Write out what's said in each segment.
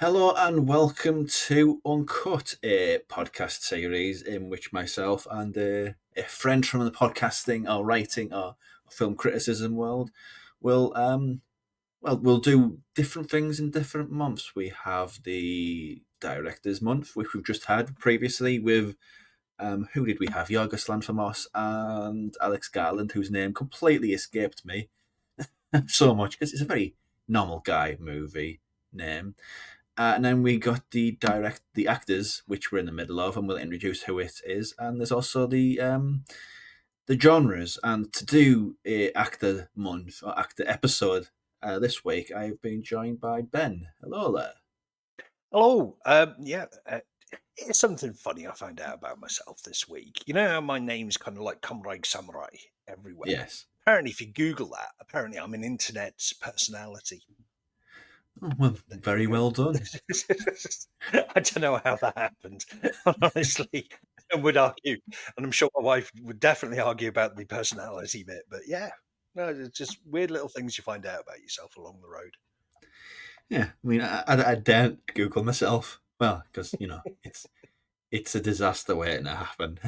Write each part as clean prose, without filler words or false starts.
Hello and welcome to Uncut, a podcast series in which myself and a friend from the podcasting or writing or film criticism world will we'll do different things in different months. We have the Directors Month, which we've just had previously with who did we have? Yorgos Lanthimos and Alex Garland, whose name completely escaped me so much because it's a very normal guy movie name. And then we got the actors, which we're in the middle of, and we'll introduce who it is. And there's also the genres. And to do a actor month or actor episode this week, I've been joined by Ben. Hello there. Hello. It's something funny I found out about myself this week. You know how my name's kind of like Cymreig Samurai everywhere? Yes. Apparently, if you Google that, apparently I'm an internet personality. Oh, well, There very you well done. go. I don't know how that happened, honestly. I would argue, and I'm sure my wife would definitely argue about the personality bit. But yeah, no, it's just weird little things you find out about yourself along the road. Yeah, I mean, I daren't Google myself. Well, because it's a disaster waiting to happen.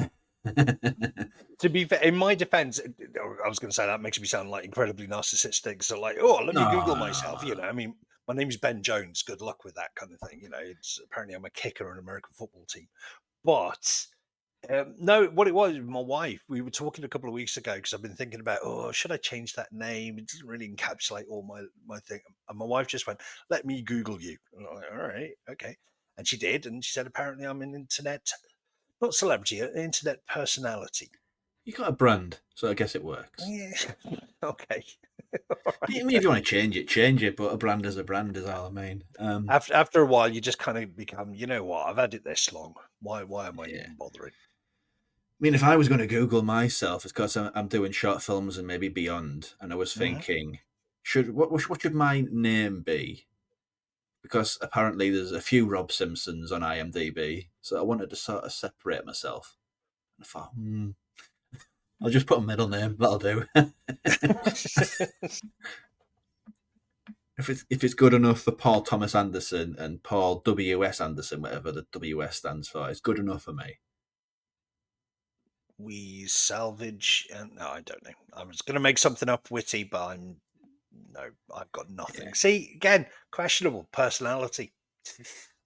To be fair, in my defense, I was going to say that makes me sound like incredibly narcissistic. So, like, oh, let me Google myself. No. I mean, my name's Ben Jones. Good luck with that kind of thing. It's apparently I'm a kicker on an American football team. But no, what it was, my wife, we were talking a couple of weeks ago because I've been thinking about, oh, should I change that name? It doesn't really encapsulate all my thing. And my wife just went, let me Google you. And I'm like, all right, okay. And she did. And she said, apparently I'm an internet, not celebrity, an internet personality. You got a brand, so I guess it works. Yeah. Okay. All I right. mean, if you want to change it. But a brand is a brand, is all I mean. After a while, you just kind of become, you know what? I've had it this long. Why am I Yeah. even bothering? I mean, if I was going to Google myself, it's because I'm doing short films and maybe beyond, and I was Mhm. thinking, what should my name be? Because apparently there's a few Rob Simpsons on IMDb, so I wanted to sort of separate myself. And I thought, I'll just put a middle name. That'll do. If it's good enough for Paul Thomas Anderson and Paul W.S. Anderson, whatever the W.S. stands for, it's good enough for me. We salvage, and no, I don't know. I was going to make something up witty, but no, I've got Yeah. nothing. See, again, questionable personality.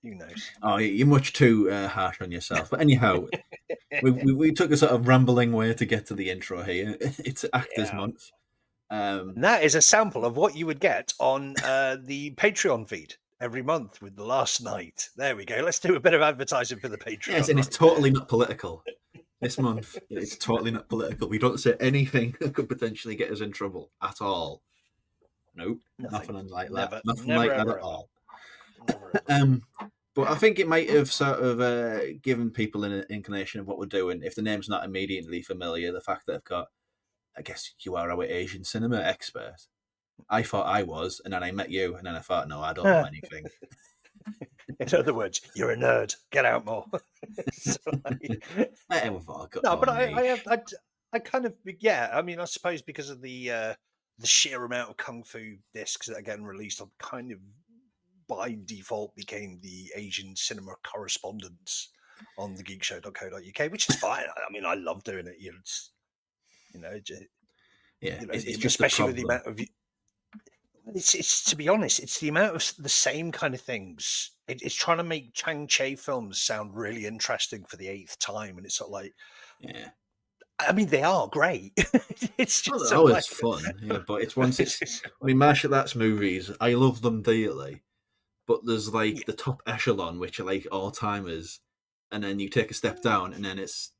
Who knows? Oh, you're much too harsh on yourself. But anyhow, we took a sort of rambling way to get to the intro here. It's Actors Yeah. Month. And that is a sample of what you would get on the Patreon feed every month with the last night. There we go. Let's do a bit of advertising for the Yes, Patreon, and it's right? totally not political. This month, it's totally not political. We don't say anything that could potentially get us in trouble at all. Nope, Nothing. nothing like that. Never, Nothing never, like that ever, at ever. all. Never, ever, ever. Um, but I think it might have sort of given people an inclination of what we're doing. If the name's not immediately familiar, the fact that I've got, I guess you are our Asian cinema expert. I thought I was, and then I met you, and then I thought, no, I don't know anything. In other words, you're a nerd. Get out more. So, We've all got no, our but niche. I kind of, yeah. I mean, I suppose because of the sheer amount of kung fu discs that are getting released, I'm kind of by default became the Asian cinema correspondent on the geekshow.co.uk, which is fine. I mean, I love doing it. You know, j- Yeah, it's just a especially with the problem. amount of. It's to be honest, it's the amount of the same kind of things. It's trying to make Chang Che films sound really interesting for the eighth time, and it's sort of like, Yeah. I mean, they are great. It's Oh, just they're sort of always like, fun, yeah. But it's once it's it's, just I mean, martial arts movies. I love them dearly, but there's yeah, like the top echelon, which are like all timers, and then you take a step down, and then it's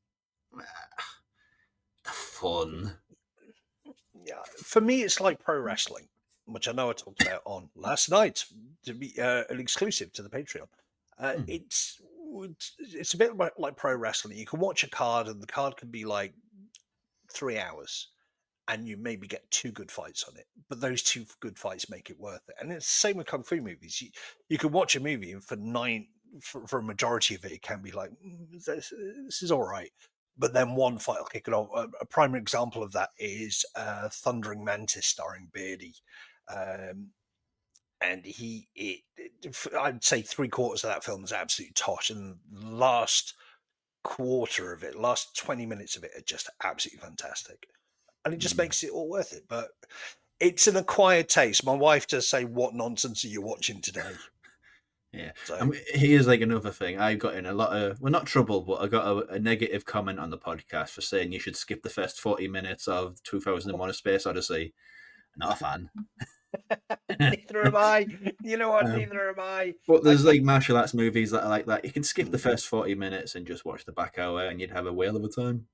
fun. yeah. For me, it's like pro wrestling, which I know I talked about on last night to be an exclusive to the Patreon. Uh, Hmm. it's it's a bit like pro wrestling. You can watch a card, and the card can be like 3 hours and you maybe get two good fights on it, but those two good fights make it worth it. And it's the same with kung fu movies. You can watch a movie and for a majority of it, it can be like this is all right, but then one fight will kick it off. A prime example of that is Thundering Mantis starring Beardy. Um, and I'd say three-quarters of that film is absolute tosh, and the last quarter of it, last 20 minutes of it are just absolutely fantastic. And it just Mm, makes it all worth it. But it's an acquired taste. My wife does say, "What nonsense are you watching today?" yeah. I So, mean, here's like another thing. I got in a lot of, well, not trouble, but I got a negative comment on the podcast for saying you should skip the first 40 minutes of 2001: A Space Odyssey. Not a fan. neither am I. You know what? um, Neither am I. but I there's like martial arts movies that are like that. You can skip the Mm. first 40 minutes and just watch the back hour, and you'd have a whale of a time.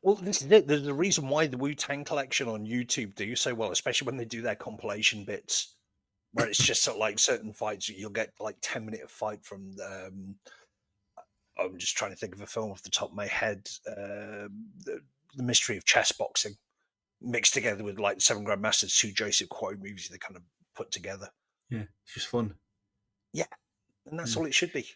Well, this is it. There's the reason why the Wu Tang collection on YouTube do so well, especially when they do their compilation bits, where it's just sort of like certain fights. You'll get like 10-minute fight from. I'm just trying to think of a film off the top of my head. The Mystery of Chess Boxing, mixed together with like Seven Grandmasters, two Joseph Quo movies they kind of put together. Yeah, it's just fun. Yeah, and that's Yeah. all it should be.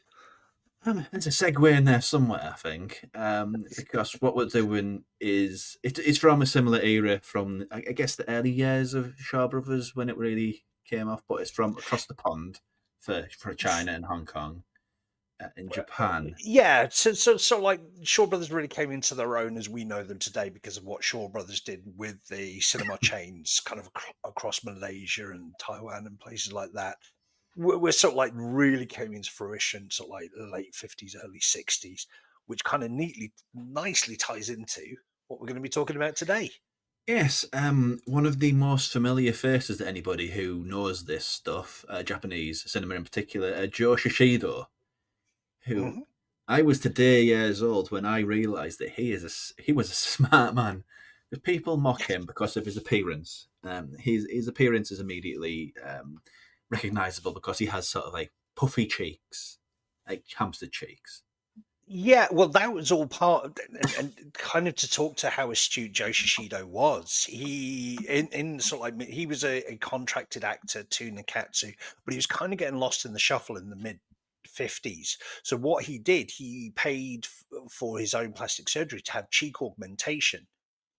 There's a segue in there somewhere, I think, because what we're doing is it's from a similar era from I guess the early years of Shaw Brothers when it really came off, but it's from across the pond for China and Hong Kong. In Japan. Yeah, so like Shaw Brothers really came into their own as we know them today because of what Shaw Brothers did with the cinema chains, kind of across Malaysia and Taiwan and places like that. We're sort of like really came into fruition, sort of like late 50s, early 60s, which kind of nicely ties into what we're going to be talking about today. Yes, one of the most familiar faces to anybody who knows this stuff, Japanese cinema in particular, Joe Shishido, who Hmm. I was today years old when I realised that he was a smart man. Because people mock him because of his appearance. His appearance is immediately recognisable because he has sort of like puffy cheeks, like hamster cheeks. Yeah, well, that was all part of, and kind of to talk to how astute Joe Shishido was. In sort of like he was a contracted actor to Nikkatsu, but he was kind of getting lost in the shuffle in the mid 50s. So what he did, he paid for his own plastic surgery to have cheek augmentation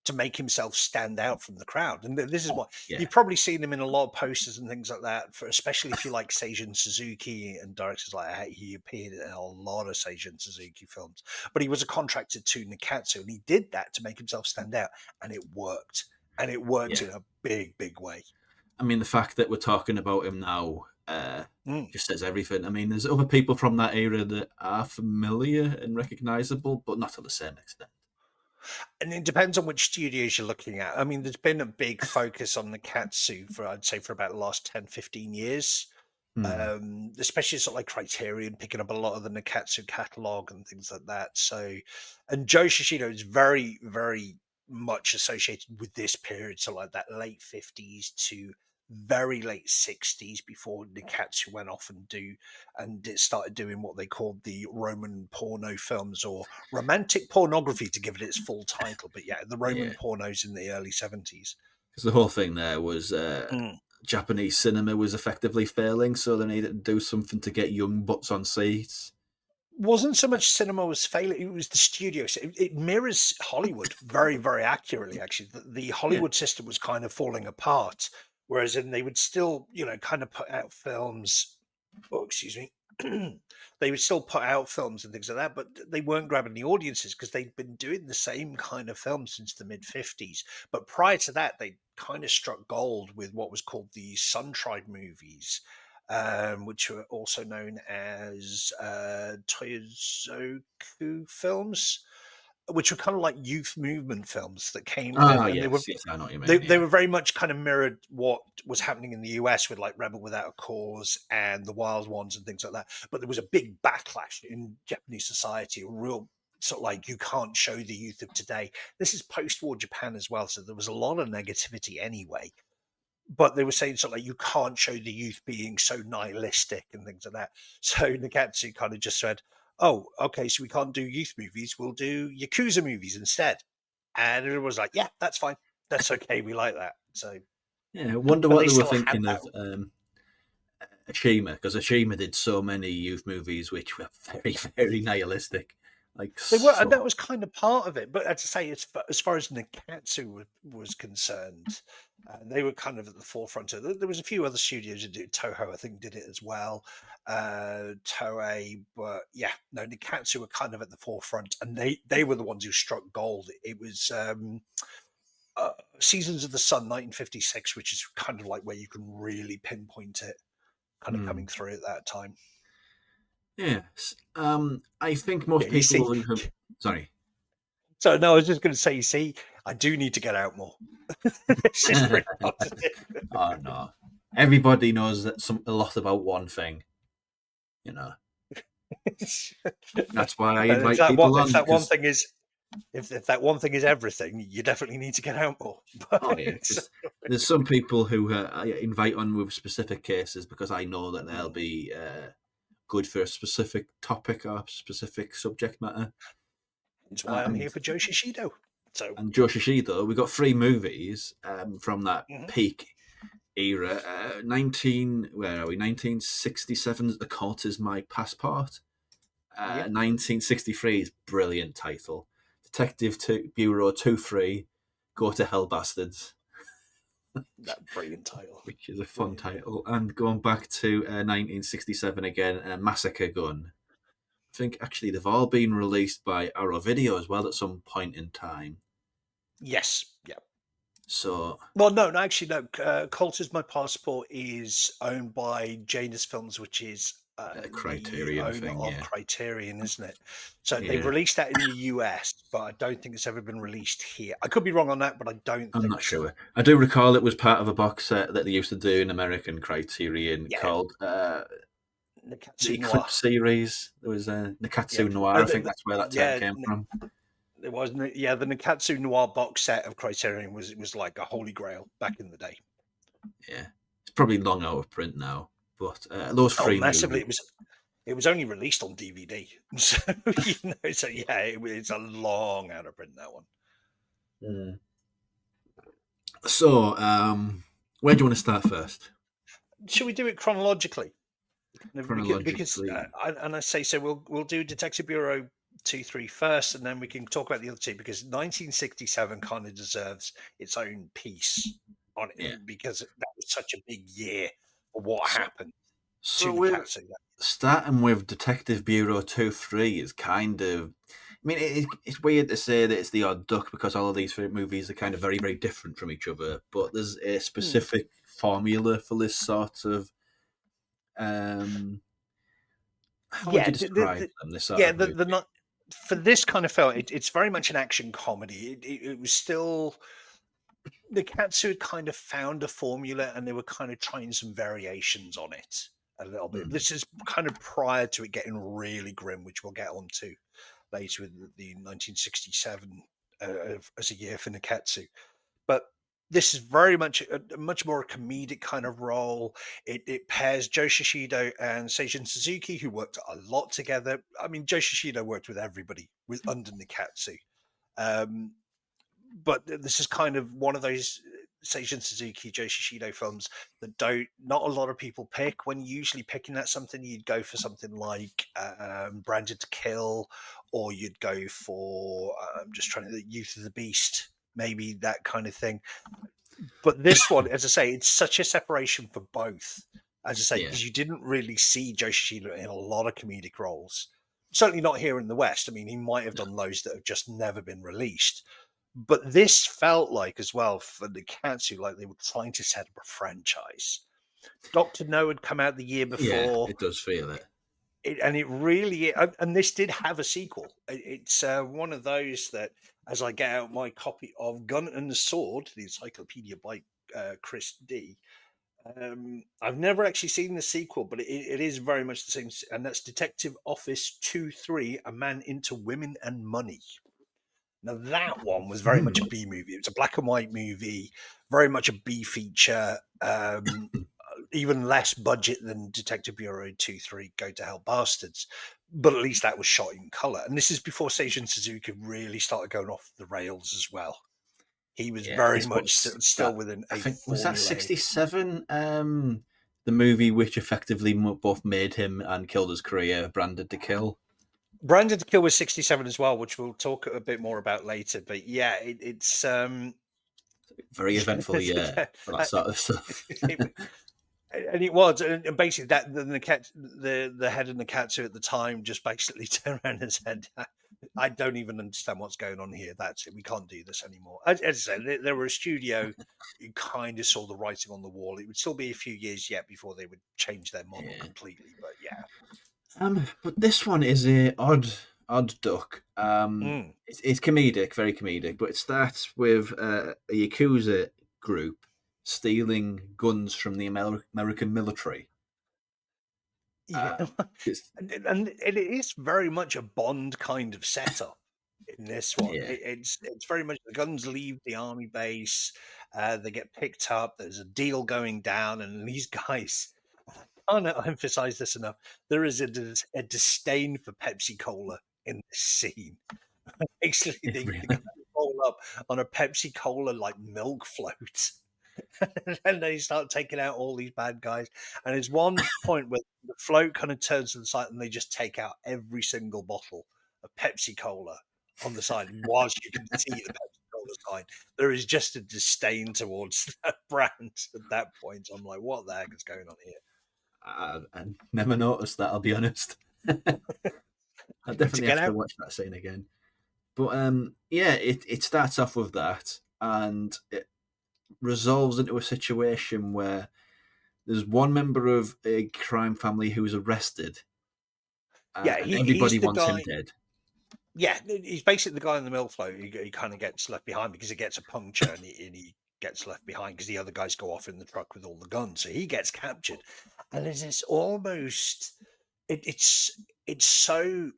to make himself stand out from the crowd. And this is what Yeah, you've probably seen him in a lot of posters and things like that. For especially if you like Seijun Suzuki and directors like that, he appeared in a lot of Seijun Suzuki films. But he was a contractor to Nikkatsu, and he did that to make himself stand out, and it worked. And it worked yeah. in a big way. I mean, the fact that we're talking about him now Mm. just says everything. I mean, there's other people from that era that are familiar and recognizable, but not to the same extent. And it depends on which studios you're looking at. I mean, there's been a big focus on the Katsu for, I'd say, for about the last 10, 15 years. Hmm. Especially sort of like Criterion picking up a lot of the Nikkatsu catalog and things like that. So, and Joe Shishido is very much associated with this period. So, like that late 50s to very late 60s before Nikkatsu went off and it started doing what they called the Roman porno films or romantic pornography to give it its full title. But yeah, the Yeah, Roman pornos in the early 70s. because the whole thing there was Japanese cinema was effectively failing, so they needed to do something to get young butts on seats. Wasn't so much cinema was failing; it was the studio. So it mirrors Hollywood very accurately. Actually, the Yeah, Hollywood system was kind of falling apart, whereas in they would still, kind of put out films. Oh, excuse me. They would still put out films and things like that, but they weren't grabbing the audiences because they'd been doing the same kind of film since the mid 50s. But prior to that, they kind of struck gold with what was called the Sun Tribe movies, which were also known as Toyozoku films, which were kind of like youth movement films that came ah, and they were yes, yes, I know what you they, mean. they Yeah, were very much kind of mirrored what was happening in the US with like Rebel Without a Cause and the Wild Ones and things like that. But there was a big backlash in Japanese society, a real sort of like you can't show the youth of today. This is post-war Japan as well, so there was a lot of negativity anyway. But they were saying something like you can't show the youth being so nihilistic and things like that. So Nikkatsu kind of just said, "Oh, okay, so we can't do youth movies. We'll do Yakuza movies instead." And everyone was like, "Yeah, that's fine. That's okay. We like that." So, yeah. I wonder but what they they were still had thinking that. of Ashima, because Ashima did so many youth movies which were very, very nihilistic. Like They were, and so. that was kind of part of it. But as I say, as far as Nikkatsu was concerned, they were kind of at the forefront of it. There was a few other studios that did. Toho, I think, did it as well. Toei, but yeah, no, Nikkatsu were kind of at the forefront, and they were the ones who struck gold. It was Seasons of the Sun, 1956, which is kind of like where you can really pinpoint it, kind of Hmm. coming through at that time. Yes. I think Yeah, most you people see. who have. Sorry. So no, I was just going to say, you see, I do need to get out more. This is pretty positive. Oh no. Everybody knows that a lot about one thing, you know. That's why I And invite people if on that one because thing is if that one thing is everything, you definitely need to get out more. But oh yeah, it's, because there's some people who I invite on with specific cases because I know that they'll mm, be good for a specific topic or specific subject matter. it's why I'm And here for Joe Shishido. So Joe Shishido, we got three movies from that mhm, peak era. 19 where are we? 1967's The Colt Is My Passport. yep, 1963 is brilliant title. Detective Bureau 2-3, Go to Hell Bastards, that brilliant title, which is a fun brilliant title. title. And going back to 1967 again, Massacre Gun. I think actually they've all been released by Arrow Video as well at some point in time. Yes, yeah. So Well, no, no, actually, no. Colt Is My Passport is owned by Janus Films, which is the Criterion owner thing, of yeah. Criterion, isn't it? So they've Yeah, released that in the US, but I don't think it's ever been released here. I could be wrong on that, but I don't I'm not think so. sure. I do recall it was part of a box set that they used to do in American Criterion Yeah, called the Nikkatsu Noir. Eclipse series. There was a Yeah, Nikkatsu Noir. I think that's where that term yeah, came from. it was. Yeah, the Nikkatsu Noir box set of Criterion was like a holy grail back in the day. Yeah, it's probably long out of print now. But those Oh, three massively! movies. It was only released on DVD, so so yeah, it's a long out of print, that one. Mm. So, where do you want to start first? Should we do it chronologically? Because Chronologically, and I say so. We'll do Detective Bureau 2, 3 first, and then we can talk about the other two because 1967 kind of deserves its own piece on yeah. it because that was such a big year for what So, happened to so we're Nikkatsu. starting with Detective Bureau 2-3 is kind of. I mean, it's weird to say that it's the odd duck because all of these three movies are kind of very, very different from each other. But there's a Hmm. specific formula for this sort of. Um, how would Yeah, you describe them? This sort yeah, of movie. the not for this kind of film, it's very much an action comedy. It was still the Katsu had kind of found a formula and they were kind of trying some variations on it a little bit. Hmm. This is kind of prior to it getting really grim, which we'll get on to later with the 1967 as a year for Nikatsu. But this is very much a much more comedic kind of role. It pairs Joe Shishido and Seijun Suzuki, who worked a lot together. I mean, Joe Shishido worked with everybody with under Nikatsu. Um, but this is kind of one of those Seijun Suzuki, Joe Shishido films that don't not a lot of people pick. When you're usually picking at something, you'd go for something like Branded to Kill, or you'd go for I'm just trying to Youth of the Beast, maybe that kind of thing. But this one, as I say, it's such a separation for both. As I say, Yeah, because you didn't really see Joe Shishido in a lot of comedic roles. Certainly not here in the West. I mean, he might have done those that have just never been released. But this felt like, as well, for the Katsu, like they were trying to set up a franchise. Doctor No had come out the year yeah, before, it does feel it. and it really, and this did have a sequel. It's one of those that, as I get out my copy of Gun and the Sword, the encyclopedia by Chris D, I've never actually seen the sequel, but it is very much the same, and that's Detective Office 2-3, A Man into Women and Money. Now that one was very much a Hmm. B movie. It was a black and white movie, very much a B feature. Even less budget than Detective Bureau 2, 3, Go to Hell Bastards, but at least that was shot in color. And this is before Seijun Suzuki really started going off the rails as well. He was Yeah, very this much was still that. within I a think was that formulaic. 67. The movie which effectively both made him and killed his career, Branded to Kill. Branded to Kill was 67 as well, which we'll talk a bit more about later. But yeah, it's Very eventful year yeah, for that sort of stuff. it, and it was, and basically that the head of Nikkatsu at the time just basically turned around and said, "I don't even understand what's going on here. That's it. We can't do this anymore." As I said, there were a studio who kind of saw the writing on the wall. It would still be a few years yet before they would change their model Yeah. completely. But yeah, But this one is a odd duck. mm. It's comedic, very comedic, but it starts with a Yakuza group stealing guns from the American military. Yeah, It's, and it is very much a Bond kind of setup in this one. yeah, It's very much the guns leave the army base, they get picked up. There's a deal going down, and these guys. I can't emphasize this enough. There is a disdain for Pepsi Cola in this scene. Basically, it the guys really. roll up on a Pepsi Cola like milk float. And they start taking out all these bad guys. And there's one point where the float kind of turns to the side and they just take out every single bottle of Pepsi Cola on the side. And whilst you can see the Pepsi Cola sign, there is just a disdain towards that brand at that point. I'm like, what the heck is going on here? I never noticed that. I'll be honest. I I need to definitely get have to out. watch that scene again. But yeah, it starts off with that, and it resolves into a situation where there's one member of a crime family who's arrested, Yeah, and he's everybody the wants him guy. dead. Yeah, he's basically the guy in the mill float. He kind of gets left behind because he gets a puncture and he gets left behind because the other guys go off in the truck with all the guns. So he gets captured, and there's this almost it's so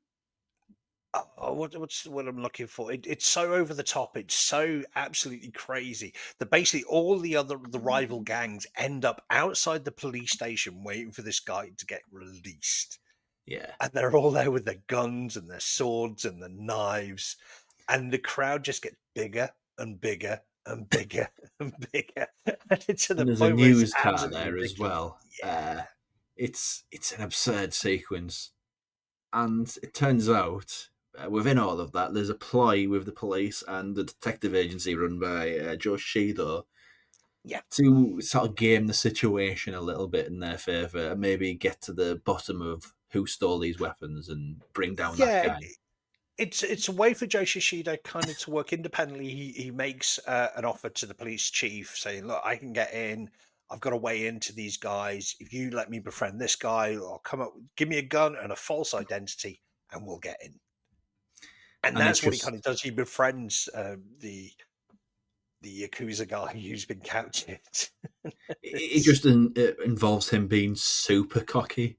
what's what I'm looking for? It's so over the top. It's so absolutely crazy that basically all the rival gangs end up outside the police station waiting for this guy to get released, Yeah, and they're all there with their guns and their swords and their knives, and the crowd just gets bigger and bigger and bigger and bigger, and it's to and the there's a point where it's news car absolutely there as ridiculous. well. Yeah, It's an absurd sequence, and it turns out within all of that, there's a ploy with the police and the detective agency run by Joe Shishido yeah, to sort of game the situation a little bit in their favour and maybe get to the bottom of who stole these weapons and bring down that yeah. gang. It's a way for Joe Shishido kind of to work independently. He makes an offer to the police chief saying, "Look, I can get in. I've got a way into these guys. If you let me befriend this guy, or come up, give me a gun and a false identity, and we'll get in." And And it's that's what he just kind of does. He befriends the Yakuza guy who's been captured. it It's just involves him being super cocky.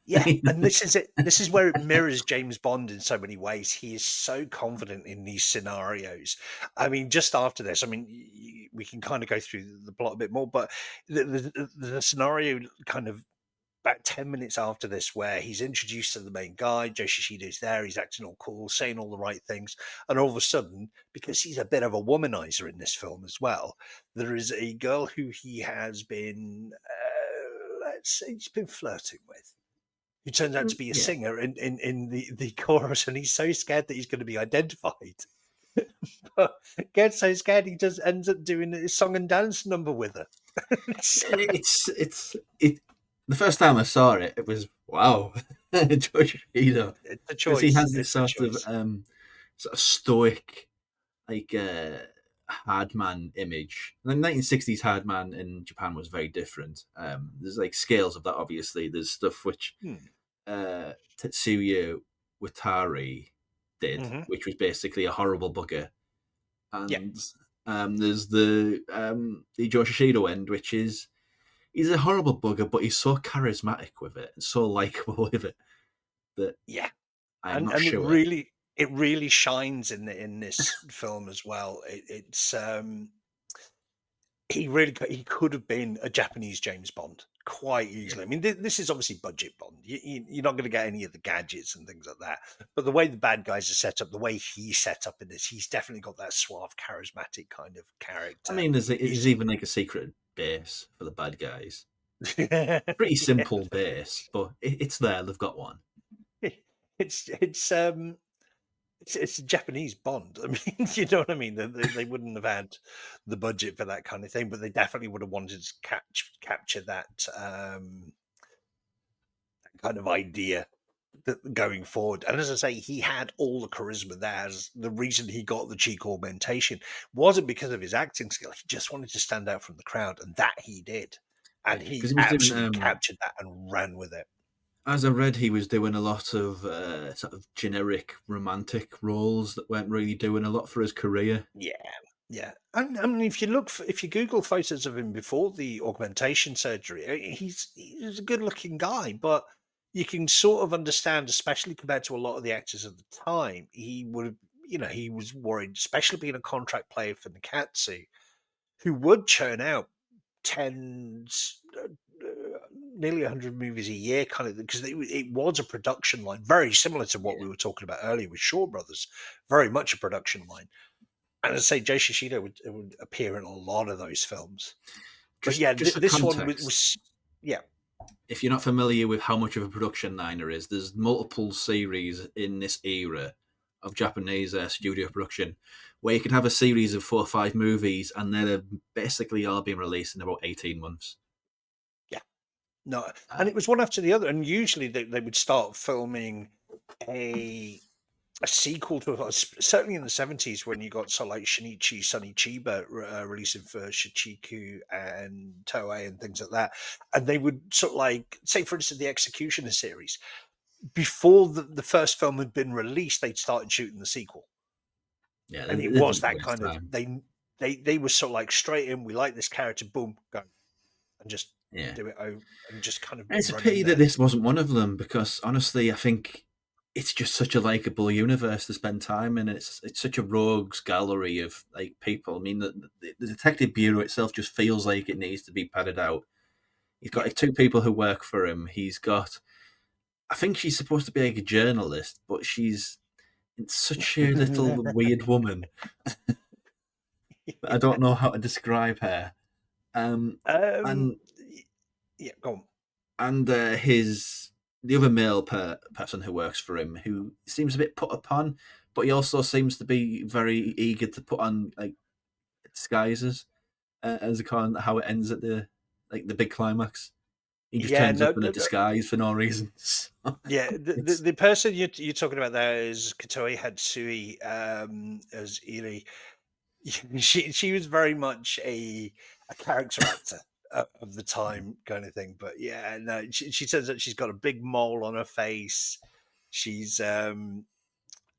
Yeah, and this is it. This is where it mirrors James Bond in so many ways. He is so confident in these scenarios. I mean, just after this, I mean, we can kind of go through the plot a bit more, but the scenario kind of about 10 minutes after this, where he's introduced to the main guy, Joe Shishido's there, he's acting all cool, saying all the right things, and all of a sudden, because he's a bit of a womanizer in this film as well, there is a girl who he has been, let's say, he's been flirting with, who turns out to be a Yeah, singer in the chorus, and he's so scared that he's going to be identified. But gets so scared he just ends up doing a song and dance number with her. it. The first time I saw it, it was wow, George Peter, It's a because he choice. has this It's a choice. sort of stoic, like hard man image. The 1960s hard man in Japan was very different. There's like scales of that. Obviously, there's stuff which Hmm. Tetsuya Watari did, Mm-hmm. which was basically a horrible bugger, Yeah, and there's the Joe Shishido end, which is he's a horrible bugger, but he's so charismatic with it and so likable with it that yeah, I'm and not it sure. really shines in this film as well. It's he could have been a Japanese James Bond quite Yeah. easily. I mean, this is obviously budget Bond. You're not going to get any of the gadgets and things like that. But the way the bad guys are set up, the way he's set up in this, he's definitely got that suave, charismatic kind of I character. mean, there's He's even like a secret base for the bad guys. yeah, Pretty simple base, but it's there. They've got one. it's it's a Japanese Bond. I mean, you know what I mean? They wouldn't have had the budget for that kind of thing, but they definitely would have wanted to capture that kind of idea that going forward. And as I say, he had all the charisma there. As the reason he got the cheek augmentation wasn't because of his acting skill. He just wanted to stand out from the crowd, and that he did. Yeah, And because he he was doing. absolutely captured that and ran with it. As I read, he was doing a lot of sort of generic romantic roles that weren't really doing a lot for his career. Yeah, yeah. And I mean, if you if you Google photos of him before the augmentation surgery, he's a good-looking guy, but you can sort of understand, especially compared to a lot of the actors of the time, he would have, he was worried, especially being a contract player for Nikkatsu, who would churn out tens, nearly 100 movies a year, kind of, because it was a production line, very similar to what Yeah, we were talking about earlier with Shaw Brothers, very much a production line. And as I say, Joe Shishido would appear in a lot of those films. But yeah, just for this one context, yeah. if you're not familiar with how much of a production line there is, there's multiple series in this era of Japanese studio production where you can have a series of 4 or 5 movies and they're basically all being released in about 18 months. Yeah, no, Uh, and it was one after the other. And usually they would start filming a a sequel to certainly in the 70s when you got so like Shinichi Sunny Chiba releasing for Shichiku and Toei and things like that. And they would sort of like, say, for instance, the Executioner series. Before the first film had been released, they'd started shooting the sequel. yeah, And it they was didn't that waste kind of time. they were sort of like straight in. We like this character, boom, go and just Yeah. do it over and just kind of And it's a run in pity that there. this wasn't one of them because honestly, I think it's just such a likable universe to spend time in. It's such a rogues gallery of like people. I mean, the detective bureau itself just feels like it needs to be padded out. He's got Yeah, like 2 people who work for him. He's got, I think she's supposed to be like a journalist, but she's such a little weird woman that I don't yeah. know how to describe her. Um, And yeah, go on. his the other male person who works for him, who seems a bit put upon, but he also seems to be very eager to put on like disguises, as a con how it ends at the big climax. He just Yeah, turns up no, in a no, no. disguise for no reason. Yeah, It's the person you're talking about there is Katoi Hatsui as Iri. She was very much a character actor of the time kind of thing. But yeah, no, she says that she's got a big mole on her face. She's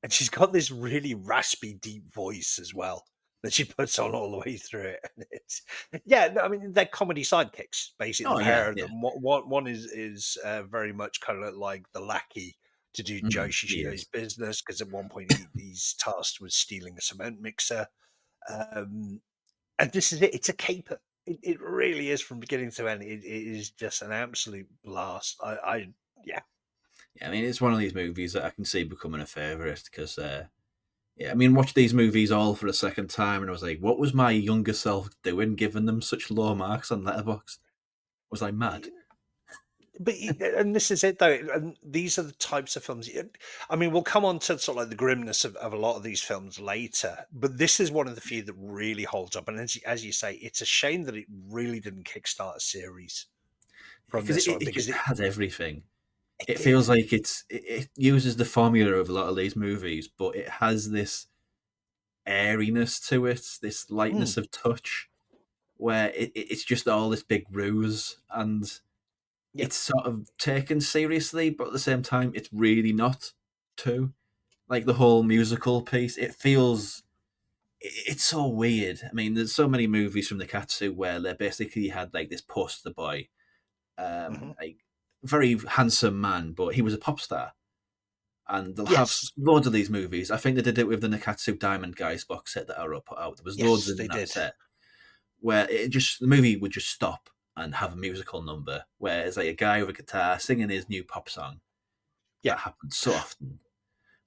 and she's got this really raspy, deep voice as well that she puts on all the way through it. And it's yeah, no, I mean they're comedy sidekicks, basically oh the yeah, pair of yeah, them. One is very much kind of like the lackey to do Joe he Shishido's is. business because at one point he's tasked with stealing a cement mixer. Um, and this is it. It's a caper. It really is from beginning to end. It is just an absolute blast. Yeah. Yeah, I mean, it's one of these movies that I can see becoming a favorite because, yeah, I mean, watch these movies all for a second time, and I was like, what was my younger self doing, giving them such low marks on Letterboxd? Was I mad? But and this is it though, and these are the types of films. I mean, we'll come on to sort of like the grimness of a lot of these films later, but this is one of the few that really holds up. And as you say, it's a shame that it really didn't kickstart a series from Because this one it because just has everything. it It did. feels like it uses the formula of a lot of these movies, but it has this airiness to it, this Mm, lightness of touch, where it's just all this big ruse, and yeah. it's sort of taken seriously, but at the same time, it's really not too. Like the whole musical piece, it feels it's so weird. I mean, there's so many movies from the Katsu where they basically had like this poster boy, Hmm. like very handsome man, but he was a pop star. And they'll have Yes, loads of these movies. I think they did it with the Nikkatsu Diamond Guys box set that Arrow put out. There was loads yes, in they that did. set where the movie would just stop and have a musical number where it's like a guy with a guitar singing his new pop song. Yeah. That happens so often.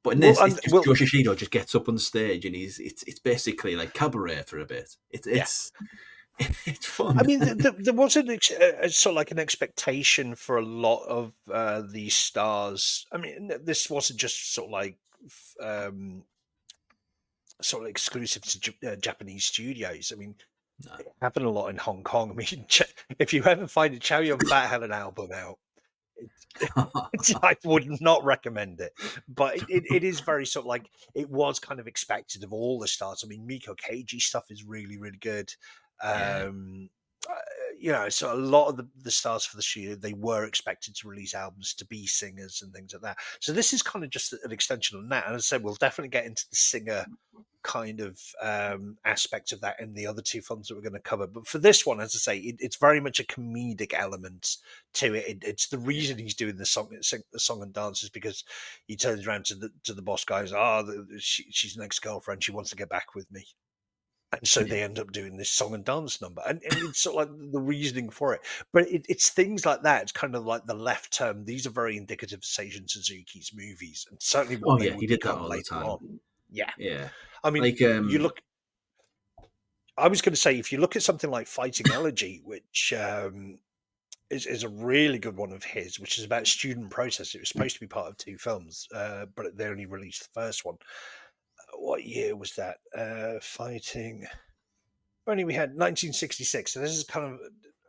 But in Well, this, it's and just well, Joe Shishido just gets up on stage and it's basically like cabaret for a bit. yeah. It's fun. I mean, there was sort of like an expectation for a lot of these stars. I mean, this wasn't just sort of like f- um, sort of exclusive to Japanese studios. I mean, No. it happened a lot in Hong Kong. I mean, if you ever find a Chow Yun Fat had an album out, I would not recommend it. But it is very sort of like it was kind of expected of all the stars. I mean, Miko Keiji stuff is really, really good. Yeah. Um, uh, so a lot of the stars for this year, they were expected to release albums to be singers and things like that. So this is kind of just an extension on that. And as I said, we'll definitely get into the singer kind of aspect of that in the other two films that we're going to cover. But for this one, as I say, it's very much a comedic element to it. It's the Yeah. reason he's doing the song and dance is because he turns around to the boss guys. Ah, she's an ex girlfriend. She wants to get back with me. And so Yeah. they end up doing this song and dance number, and it's sort of like the reasoning for it. But it's things like that. It's kind of like the left turn. These are very indicative of Seijun Suzuki's movies, and certainly Oh what they yeah, he would did that become all the later on. time. Yeah, Yeah. I mean, Like you look I was going to say, if you look at something like Fighting Elegy, which is a really good one of his, which is about student protest. It was supposed to be part of two films, but they only released the first one. What year was that? Fighting. Only we had 1966. So this is kind of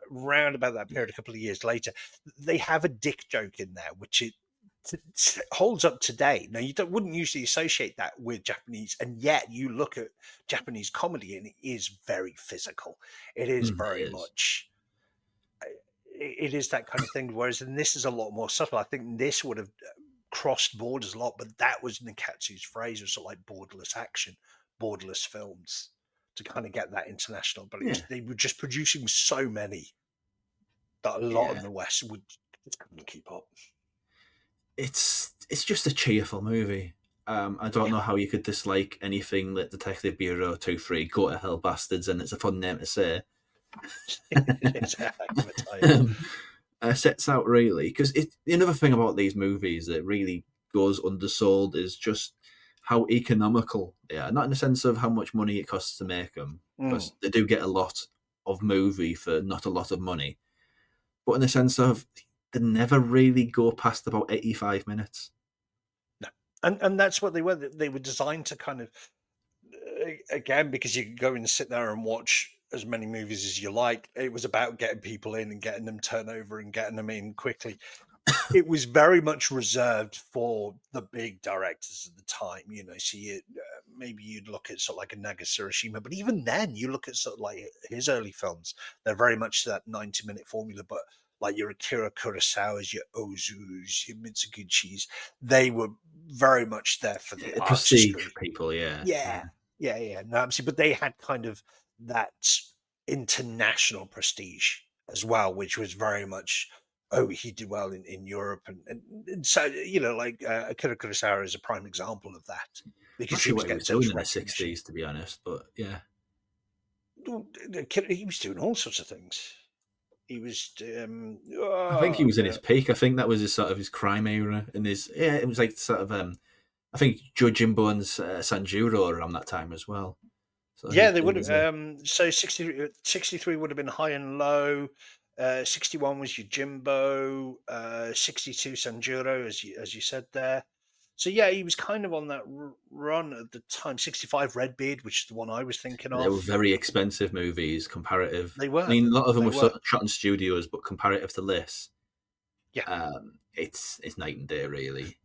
round about that period. A couple of years later, they have a dick joke in there, which holds up today. Now you wouldn't usually associate that with Japanese, and yet you look at Japanese comedy, and it is very physical. It is it very is. much. It is that kind of thing. Whereas in this is a lot more subtle. I think this would have crossed borders a lot, but that was Nikkatsu's phrase, was sort of like borderless action, borderless films to kind of get that international. But Yeah. they were just producing so many that a lot in Yeah. the West would just couldn't keep up. It's just a cheerful movie. I don't Yeah, know how you could dislike anything that Detective Bureau 2-3 Go to Hell Bastards, and it's a fun name to say. it's a heck of a title. Sets out really because another thing about these movies that really goes undersold is just how economical they are. Not in the sense of how much money it costs to make them, Mm. because they do get a lot of movie for not a lot of money, but in the sense of they never really go past about 85 minutes. No, and that's what they were. They were designed to kind of again, because you could go and sit there and watch as many movies as you like. It was about getting people in and getting them turnover and getting them in quickly. It was very much reserved for the big directors of the time. So maybe you'd look at sort of like a Nagasura, but even then, you look at sort of like his early films. They're very much that 90-minute formula, but like your Akira Kurosawa's, your Ozus, your Mitsuguchis, they were very much there for the Yeah, prestige artistry. people, yeah. Yeah, yeah. No, absolutely. But they had kind of that international prestige as well, which was very much, oh, he did well in Europe, and so like Akira Kurosawa is a prime example of that Not because he sure was what he getting was doing such in the recognition. 60s, to be honest, but yeah. He was doing all sorts of things. He was, I think he was in his now, peak. I think that was his sort of his crime era, and yeah, it was like sort of I think Joe Jimbo and Sanjuro around that time as well. So yeah, they he would was have. So 63 would have been high and low. 61 was your Jimbo. 62 Sanjuro, as you said there. So yeah, he was kind of on that run at the time. 65 Redbeard, which is the one I was thinking they were of. very expensive movies comparative. They I were, mean, a lot of them they were were. shot in studios, but comparative to this, Yeah, it's night and day, really.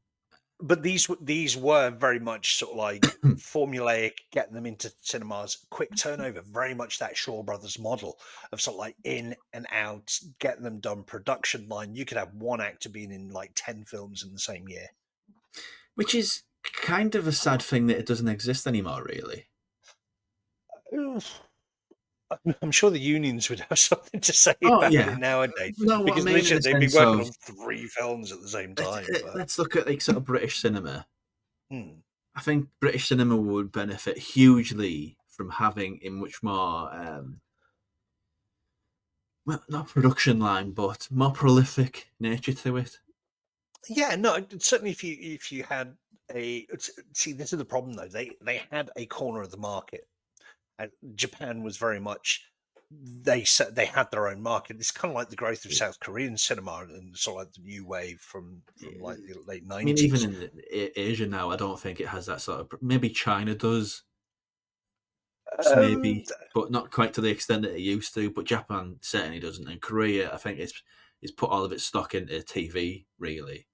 but these were very much sort of like formulaic, getting them into cinemas, quick turnover, very much that Shaw Brothers model of sort of like in and out, getting them done production line. You could have one actor being in like 10 films in the same year. Which is kind of a sad thing that it doesn't exist anymore, really. Oof. I'm sure the unions would have something to say Oh about yeah, it nowadays no, what I because mean in literally the they'd be sense working of on three films at the same time. But let's look at like sort of British cinema. hmm. I think British cinema would benefit hugely from having a much more, well, not production line, but more prolific nature to it. Yeah, no, certainly if you had see, this is the problem though. They had a corner of the market. And Japan was very much. they had their own market. It's kind of like the growth of South Korean cinema and sort of like the new wave from like the late I mean, even 90s. in Asia now, I don't think it has that sort of. Maybe China does, Um, maybe, but not quite to the extent that it used to. But Japan certainly doesn't, and Korea, I think it's put all of its stock into TV. Really,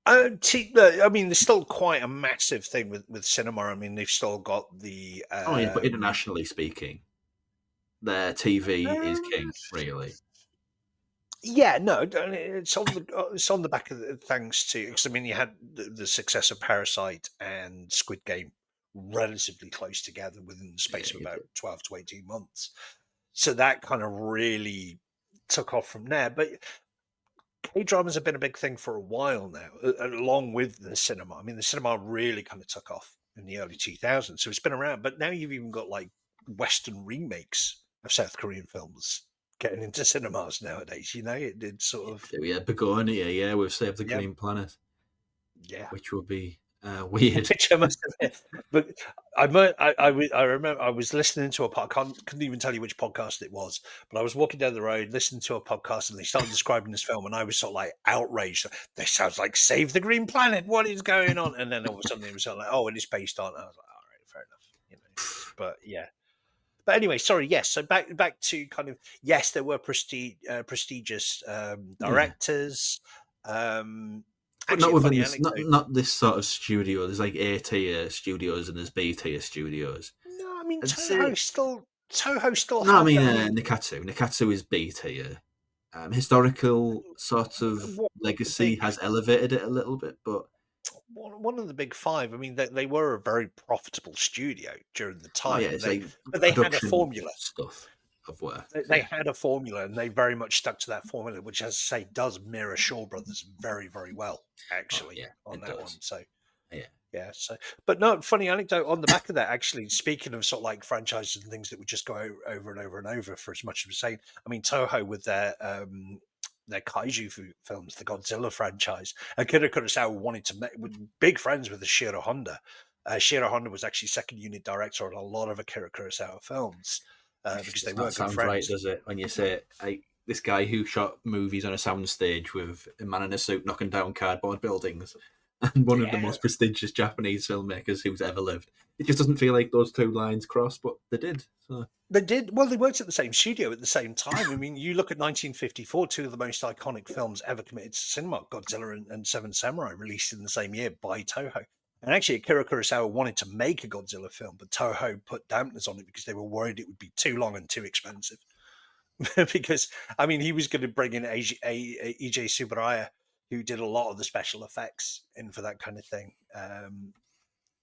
I mean, there's still quite a massive thing with cinema. I mean, they've still got the oh yeah, but internationally speaking, their TV is um, king. Really, yeah, no, it's on the back of thanks to, because I mean, you had the success of Parasite and Squid Game relatively close together within the yeah, space of you about did. 12 to 18 months. So that kind of really took off from there. But K dramas have been a big thing for a while now, along with the cinema. I mean, the cinema really kind of took off in the early 2000s, so it's been around. But now you've even got like Western remakes of South Korean films getting into cinemas nowadays. You know, it's sort of Yeah, Begonia, yeah, we've saved the yeah, green planet, yeah. which would be weird. Which I must admit, but I remember I was listening to a podcast. Couldn't even tell you which podcast it was, but I was walking down the road, listening to a podcast, and they started describing this film, and I was sort of like outraged. This sounds like Save the Green Planet. What is going on? And then all of a sudden, it was sort of like, oh, and it's based on. I was like, all right, fair enough, you know. But yeah. But anyway, sorry. Yes, so back to kind of yes, there were prestigious Yeah, directors. Um, but not Actually, a within funny this, anecdote. not this sort of studio. There's like A tier studios and there's B tier studios. No, I mean I'd say Toho still no. I have mean that. I mean, Nikkatsu is B tier. Historical sort of what the legacy big has elevated it a little bit, but one of the big five. I mean, they were a very profitable studio during the oh yeah, time. it's like But they had a production formula. stuff of work. They Yeah. had a formula, and they very much stuck to that formula, which, as I say, does mirror Shaw Brothers very, very well, Oh actually, yeah, on it that one. does. So Yeah. yeah, so but no, funny anecdote on the back of that. Actually, speaking of sort of like franchises and things that would just go over and over and over for as much as we're saying. I mean, Toho with their kaiju films, the Godzilla franchise, Akira Kurosawa wanted to make with big friends with the Shiro Honda. Shiro Honda was actually second unit director on a lot of Akira Kurosawa films It because they does were not good sound right, friends. does it? When you say like this guy who shot movies on a soundstage with a man in a suit knocking down cardboard buildings, and one of the Yeah, most prestigious Japanese filmmakers who's ever lived. It just doesn't feel like those two lines cross, but they did. So they did. Well, they worked at the same studio at the same time. I mean, you look at 1954, two of the most iconic films ever committed to cinema, Godzilla and Seven Samurai, released in the same year by Toho. And actually, Akira Kurosawa wanted to make a Godzilla film, but Toho put dampeners on it because they were worried it would be too long and too expensive. Because, I mean, he was going to bring in EJ Subaraya, who did a lot of the special effects in for that kind of thing.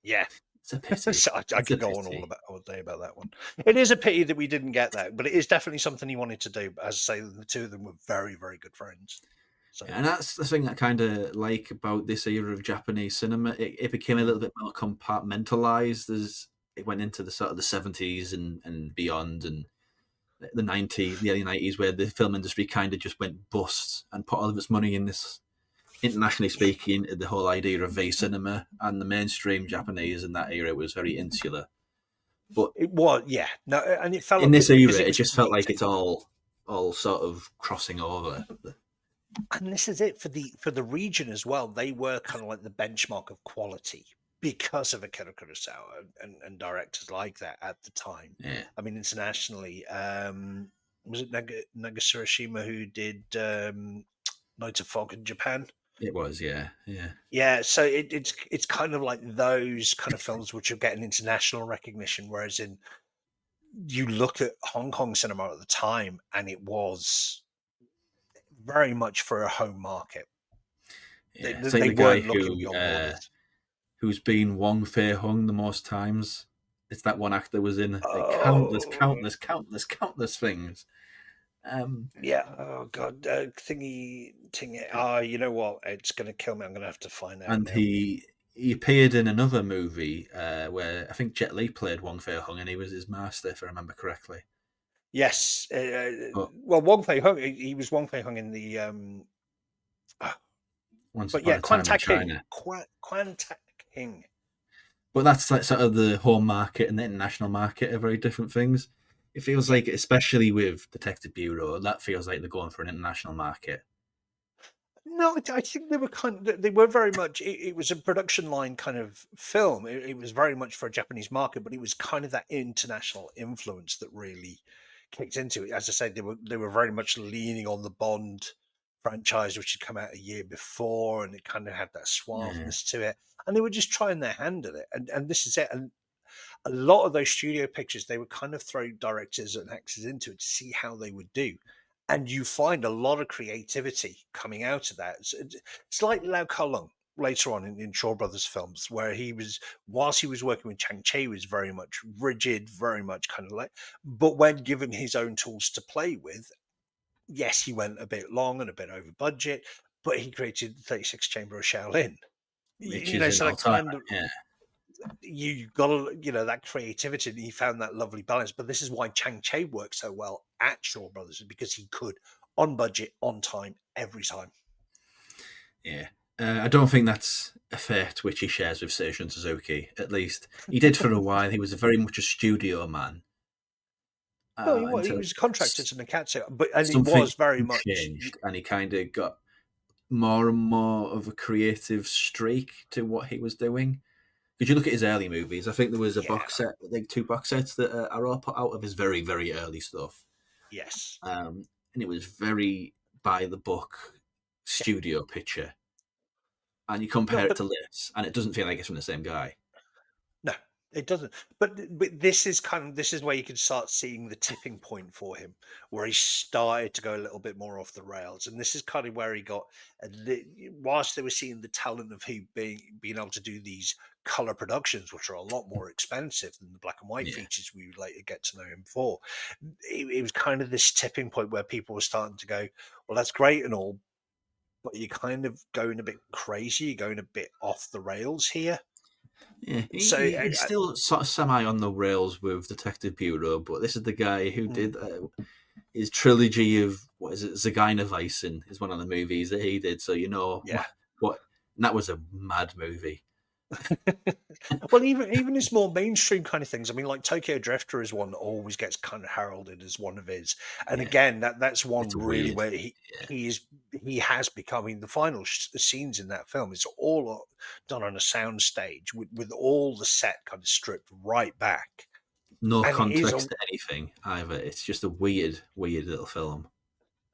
Yeah, it's a pity. so I It's a could go on pity. all day about that one. It is a pity that we didn't get that, but it is definitely something he wanted to do. But as I say, the two of them were very, very good friends. So And that's the thing I kind of like about this era of Japanese cinema. It became a little mm, bit more compartmentalized as it went into the sort of the 70s and beyond, and the 90s, the early 90s, where the film industry kind of just went bust and put all of its money in this, internationally yeah, speaking, the whole idea of V cinema, and the mainstream Japanese in that era was very insular. But it was. Yeah, no, and it fell in this because era, it it was just felt like competing. it's all sort of crossing over. And this is it for the region as well. They were kind of like the benchmark of quality because of Akira Kurosawa and directors like that at the time. Yeah, I mean, internationally, was it Nagasura Shima who did Night of Fog in Japan? it was. Yeah, yeah. Yeah, so it's kind of like those kind of films which are getting international recognition, whereas in you look at Hong Kong cinema at the time, and it was very much for a home market. They, Yeah, it's like they the guy weren't looking beyond borders. who's been Wong Fei Hung the most times. It's that one actor was in like Oh, countless things. Um, yeah. Oh God, thingy. Ah, you know what? It's going to kill me. I'm going to have to find out and now. he appeared in another movie where I think Jet Li played Wong Fei Hung, and he was his master, if I remember correctly. Yes. But Well, Wong Fei Hung. He was Wong Fei Hung in the. Ah, Once but Upon yeah, a Time in China. Quan Tak King. But that's like sort of the home market and the international market are very different things. It feels Yeah. like, especially with Detective Bureau, that feels like they're going for an international market. No, I think they were they were very much. It was a production line kind of film. It was very much for a Japanese market, but it was kind of that international influence that really kicked into it. As I said, they were very much leaning on the Bond franchise, which had come out a year before, and it kind of had that Yeah, suaveness to it. And they were just trying their hand at it. And this is it. And a lot of those studio pictures, they would kind of throw directors and actors into it to see how they would do. And you find a lot of creativity coming out of that. It's like Lau Kar-leung later on in Shaw Brothers films, where whilst he was working with Chang Cheh, he was very much rigid, very much kind of like, but when given his own tools to play with, yes, he went a bit long and a bit over budget, but he created the 36 Chamber of Shaolin. which You is know, an so that all-timer. kind of Yeah, you got to, that creativity, and he found that lovely balance. But this is why Chang Cheh worked so well at Shaw Brothers, because he could, on budget, on time, every time. yeah. I don't think that's a fate which he shares with Seijun Suzuki. At least he did for a while. He was very much a studio man No, he until was contracted to Nikkatsu, and it something was very much. changed, and he kind of got more and more of a creative streak to what he was doing. Because you look at his early movies, I think there was a Yeah, box set, like two box sets that are all put out of his very, very early stuff. yes, And it was very by the book yeah. studio picture. And you No, compare it but to this, and it doesn't feel like it's from the same guy. no, it doesn't. But this is where you can start seeing the tipping point for him, where he started to go a little bit more off the rails, and this is kind of where he got. Whilst they were seeing the talent of him being able to do these color productions, which are a lot more expensive than the black and white Yeah. features we would later get to know him for, it was kind of this tipping point where people were starting to go, well, that's great and all, but you're kind of going a bit crazy, you're going a bit off the rails here. Yeah, So he's still sort of semi on the rails with Detective Bureau, but this is the guy who mm, did his trilogy of what is it, Zagina Vicen is one of the movies that he did. So you know yeah. what, and that was a mad movie. Well, even his more mainstream kind of things. I mean, like Tokyo Drifter is one that always gets kind of heralded as one of his. And Yeah, again, that's it's one really weird. where Yeah, he has become. I mean, the final scenes in that film is all done on a sound stage with all the set kind of stripped right back, no and it is a context to anything either. It's just a weird, weird little film.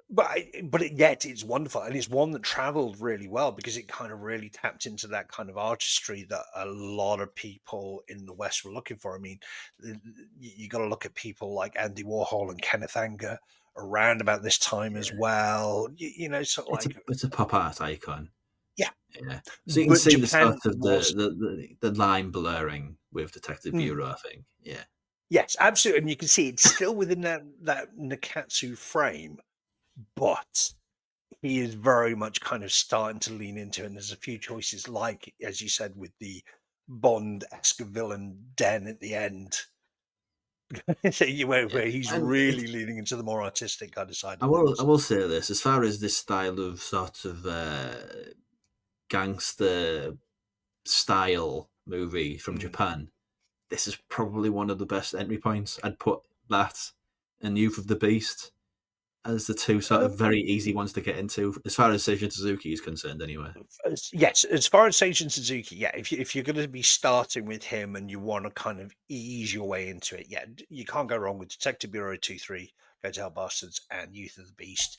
Yet it's wonderful, and it's one that traveled really well because it kind of really tapped into that kind of artistry that a lot of people in the West were looking for. I mean, you got to look at people like Andy Warhol and Kenneth Anger around about this time as Yeah, well. Sort of like, it's a pop art icon. yeah. Yeah, so you can But see the sort Japan of was, the line blurring with Detective mm, Bureau. I think. Yeah, yes, absolutely, and you can see it's still within that Nikkatsu frame, but he is very much kind of starting to lean into it. And there's a few choices, like as you said, with the Bond-esque villain Den at the end, where yeah, he's and really leaning into the more artistic kind of side I of will things. say this as far as this style of sort of gangster style movie from Mm. Japan. This is probably one of the best entry points. I'd put that and Youth of the Beast as the two sort of Um, very easy ones to get into, as far as Seijun Suzuki is concerned, anyway. yes, as far as Seijun Suzuki, yeah, if you're going to be starting with him and you want to kind of ease your way into it, yeah, you can't go wrong with Detective Bureau 2-3, Go to Hell Bastards, and Youth of the Beast,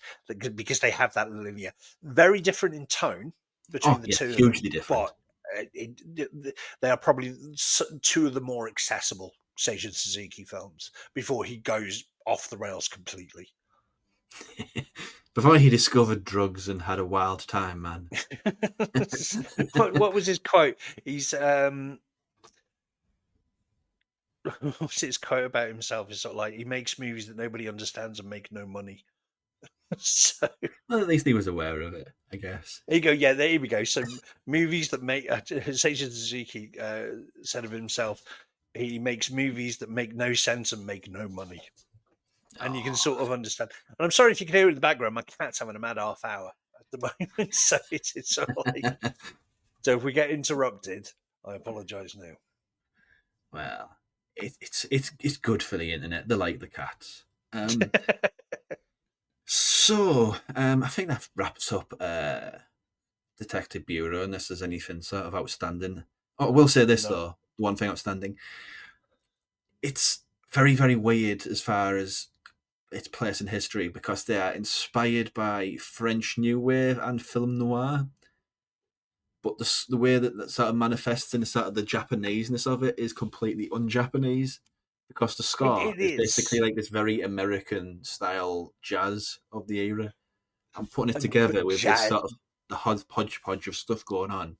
because they have that linear, very different in tone Oh, between the yeah, two of them, hugely but different. they are probably two of the more accessible Seijun Suzuki films before he goes off the rails completely. Before he discovered drugs and had a wild time, man. What was his quote? He's what's his quote about himself? It's sort of like he makes movies that nobody understands and make no money. So there Well, at least he was aware of it, I guess. you go. Yeah, there we go. So movies that make Seiji Suzuki said of himself, he makes movies that make no sense and make no money. And you can Oh. sort of understand. And I'm sorry if you can hear it in the background. My cat's having a mad half hour at the moment, so it's sort of like. So if we get interrupted, I apologise now. Well, it's good for the internet. They like the cats. So I think that wraps up Detective Bureau, unless there's anything sort of outstanding. Oh, I will say this No, though: one thing outstanding. It's very very weird as far as its place in history because they are inspired by French New Wave and film noir, but the way that sort of manifests in the sort of the Japaneseness of it is completely un-Japanese because the score it is basically is. like this very American style jazz of the era. And putting it But together with this jazz, sort of the hodgepodge of stuff going on,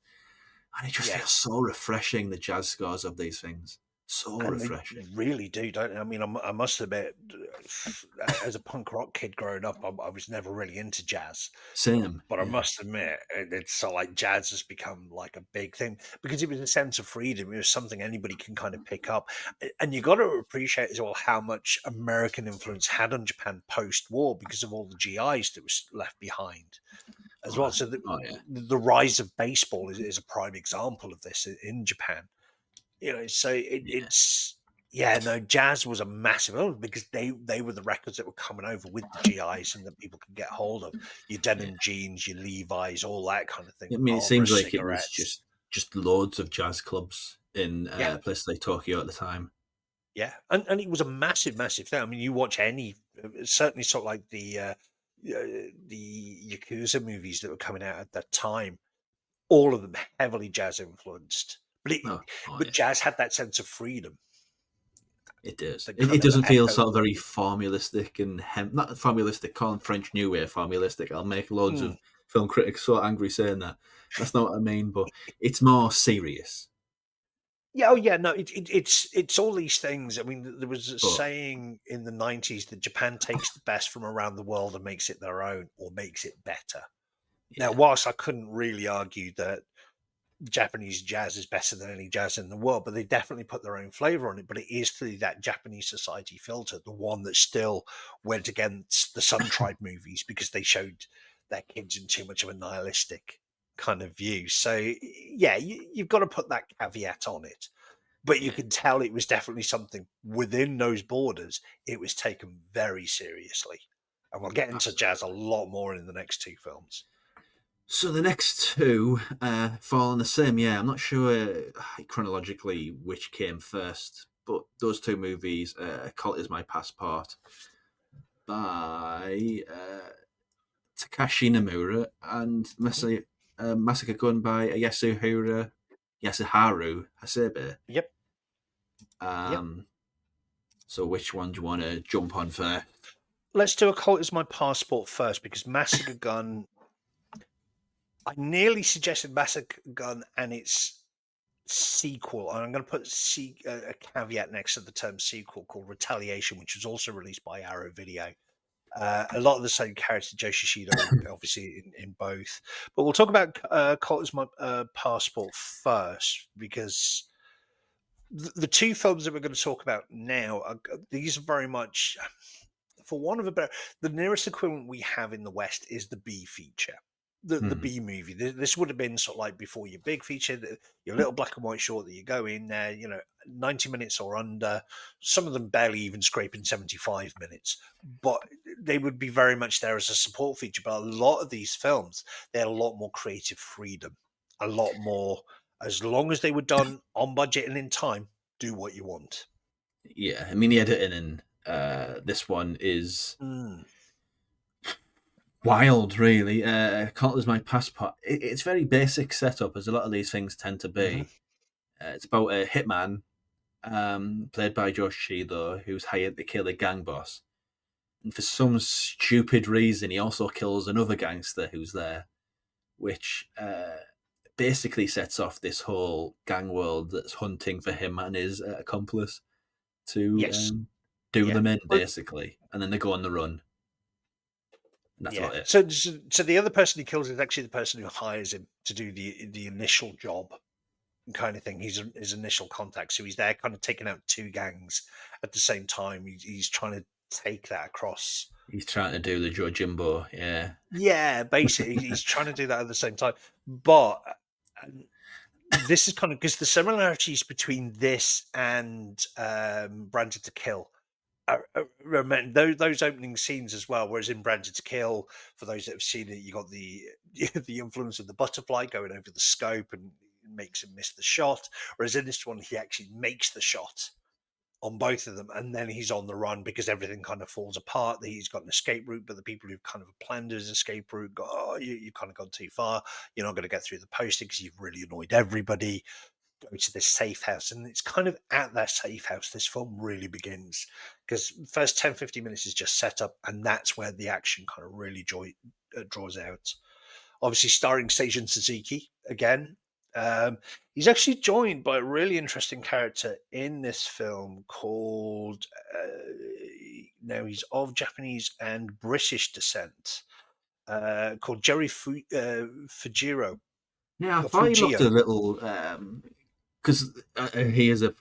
and it just yeah. feels so refreshing. The jazz scores of these things, so And they refreshing. really do, don't they? I mean, I must admit, as a punk rock kid growing up, I was never really into jazz. Same, But I yeah, must admit, it's so like jazz has become like a big thing because it was a sense of freedom. It was something anybody can kind of pick up, and you got to appreciate as well how much American influence had on Japan post-war because of all the GIs that was left behind as oh, well. So oh yeah, the rise of baseball is a prime example of this in Japan. So yeah, it's yeah, no, jazz was a massive element because they were the records that were coming over with the GIs and that people could get hold of. Your yeah. denim jeans, your Levi's, all that kind of thing. I mean, it Marlboro seems like it was cigarettes. just loads of jazz clubs in Yeah, places like Tokyo at the time. yeah, and it was a massive, massive thing. I mean, you watch any, certainly sort of like the Yakuza movies that were coming out at that time. All of them heavily jazz influenced, Oh, oh but yeah. jazz had that sense of freedom It does. that It kind of doesn't feel echoed. sort of very formulistic and not formulistic. Calling French New Wave formulistic. I'll make loads Mm. of film critics so angry saying that. That's not what I mean. But it's more serious. Yeah, oh yeah, no, it's all these things. I mean, there was a But saying in the '90s that Japan takes the best from around the world and makes it their own, or makes it better. Now, yeah, whilst I couldn't really argue that Japanese jazz is better than any jazz in the world, but they definitely put their own flavor on it. But it is through that Japanese society filter, the one that still went against the Sun Tribe movies because they showed their kids in too much of a nihilistic kind of view. So, yeah, you've got to put that caveat on it, but you yeah, can tell it was definitely something within those borders. It was taken very seriously. And we'll get into jazz a absolutely. lot more in the next two films. So the next two fall on the same. Yeah, I'm not sure chronologically which came first, but those two movies, "Colt Is My Passport" by Takashi Nomura and Mhm. Massacre Gun by Yasuharu Hasebe. Yep. Yep. Um, so which one do you want to jump on first? Let's do a Colt Is My Passport first because Massacre Gun. I nearly suggested Massacre Gun and its sequel, and I'm going to put a caveat next to the term sequel called Retaliation, which was also released by Arrow Video. A lot of the same character, Joe Shishido, obviously in both. But we'll talk about Colt Is My Passport first because the two films that we're going to talk about now these are very much, for one of a better, the nearest equivalent we have in the West is the B feature, the Hmm. B movie. This would have been sort of like before your big feature, your little black and white short that you go in there, 90 minutes or under. Some of them barely even scraping 75 minutes, but they would be very much there as a support feature. But a lot of these films, they had a lot more creative freedom, a lot more. As long as they were done on budget and in time, do what you want. Yeah, I mean the editing in this one is Mm. wild, really. Colt Is My Passport. It's very basic setup, as a lot of these things tend to Hmm. be. It's about a hitman, played by Joe Shishido, who's hired to kill a gang boss. And for some stupid reason, he also kills another gangster who's there, which basically sets off this whole gang world that's hunting for him and his accomplice to Yes. do Yeah. them in, Well, basically. And then they go on the run, and that's yeah. about it. So the other person he kills is actually the person who hires him to do the initial job kind of thing. He's his initial contact. So he's there kind of taking out two gangs at the same time. He's trying to take that across. He's trying to do the Joe Jimbo, yeah. Yeah, basically he's trying to do that at the same time. But this is kind of because the similarities between this and Branded to Kill remember those opening scenes as well. Whereas in Branded to Kill, for those that have seen it, you got the the influence of the butterfly going over the scope and makes him miss the shot. Whereas in this one, he actually makes the shot on both of them, and then he's on the run because everything kind of falls apart. He's got an escape route, but the people who've kind of planned his escape route go, "Oh, you've kind of gone too far. You're not going to get through the posting because you've really annoyed everybody." Go to this safe house, and it's kind of at that safe house this film really begins, because first 10-15 minutes is just set up, and that's where the action kind of really draws out. Obviously starring Seijun Suzuki again. He's actually joined by a really interesting character in this film called now he's of Japanese and British descent, called Fujiro Yeah, I or thought he looked Fujio. a little because he is a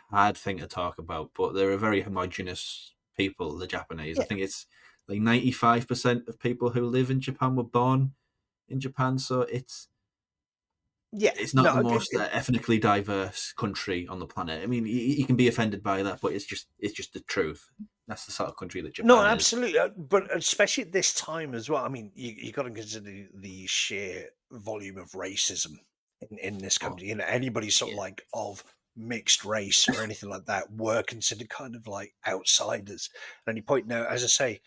hard thing to talk about, but they're a very homogenous people. The Japanese, I think it's like 95% of people who live in Japan were born in Japan, so Yeah, it's not the no, most ethnically diverse country on the planet. I mean, you can be offended by that, but it's just the truth. That's the sort of country that no, Japan is. absolutely, but especially at this time as well. I mean, you got to consider the sheer volume of racism in this Oh, country. You know, anybody sort of yeah. like of mixed race or anything like that were considered kind of like outsiders. And you point now, as I say,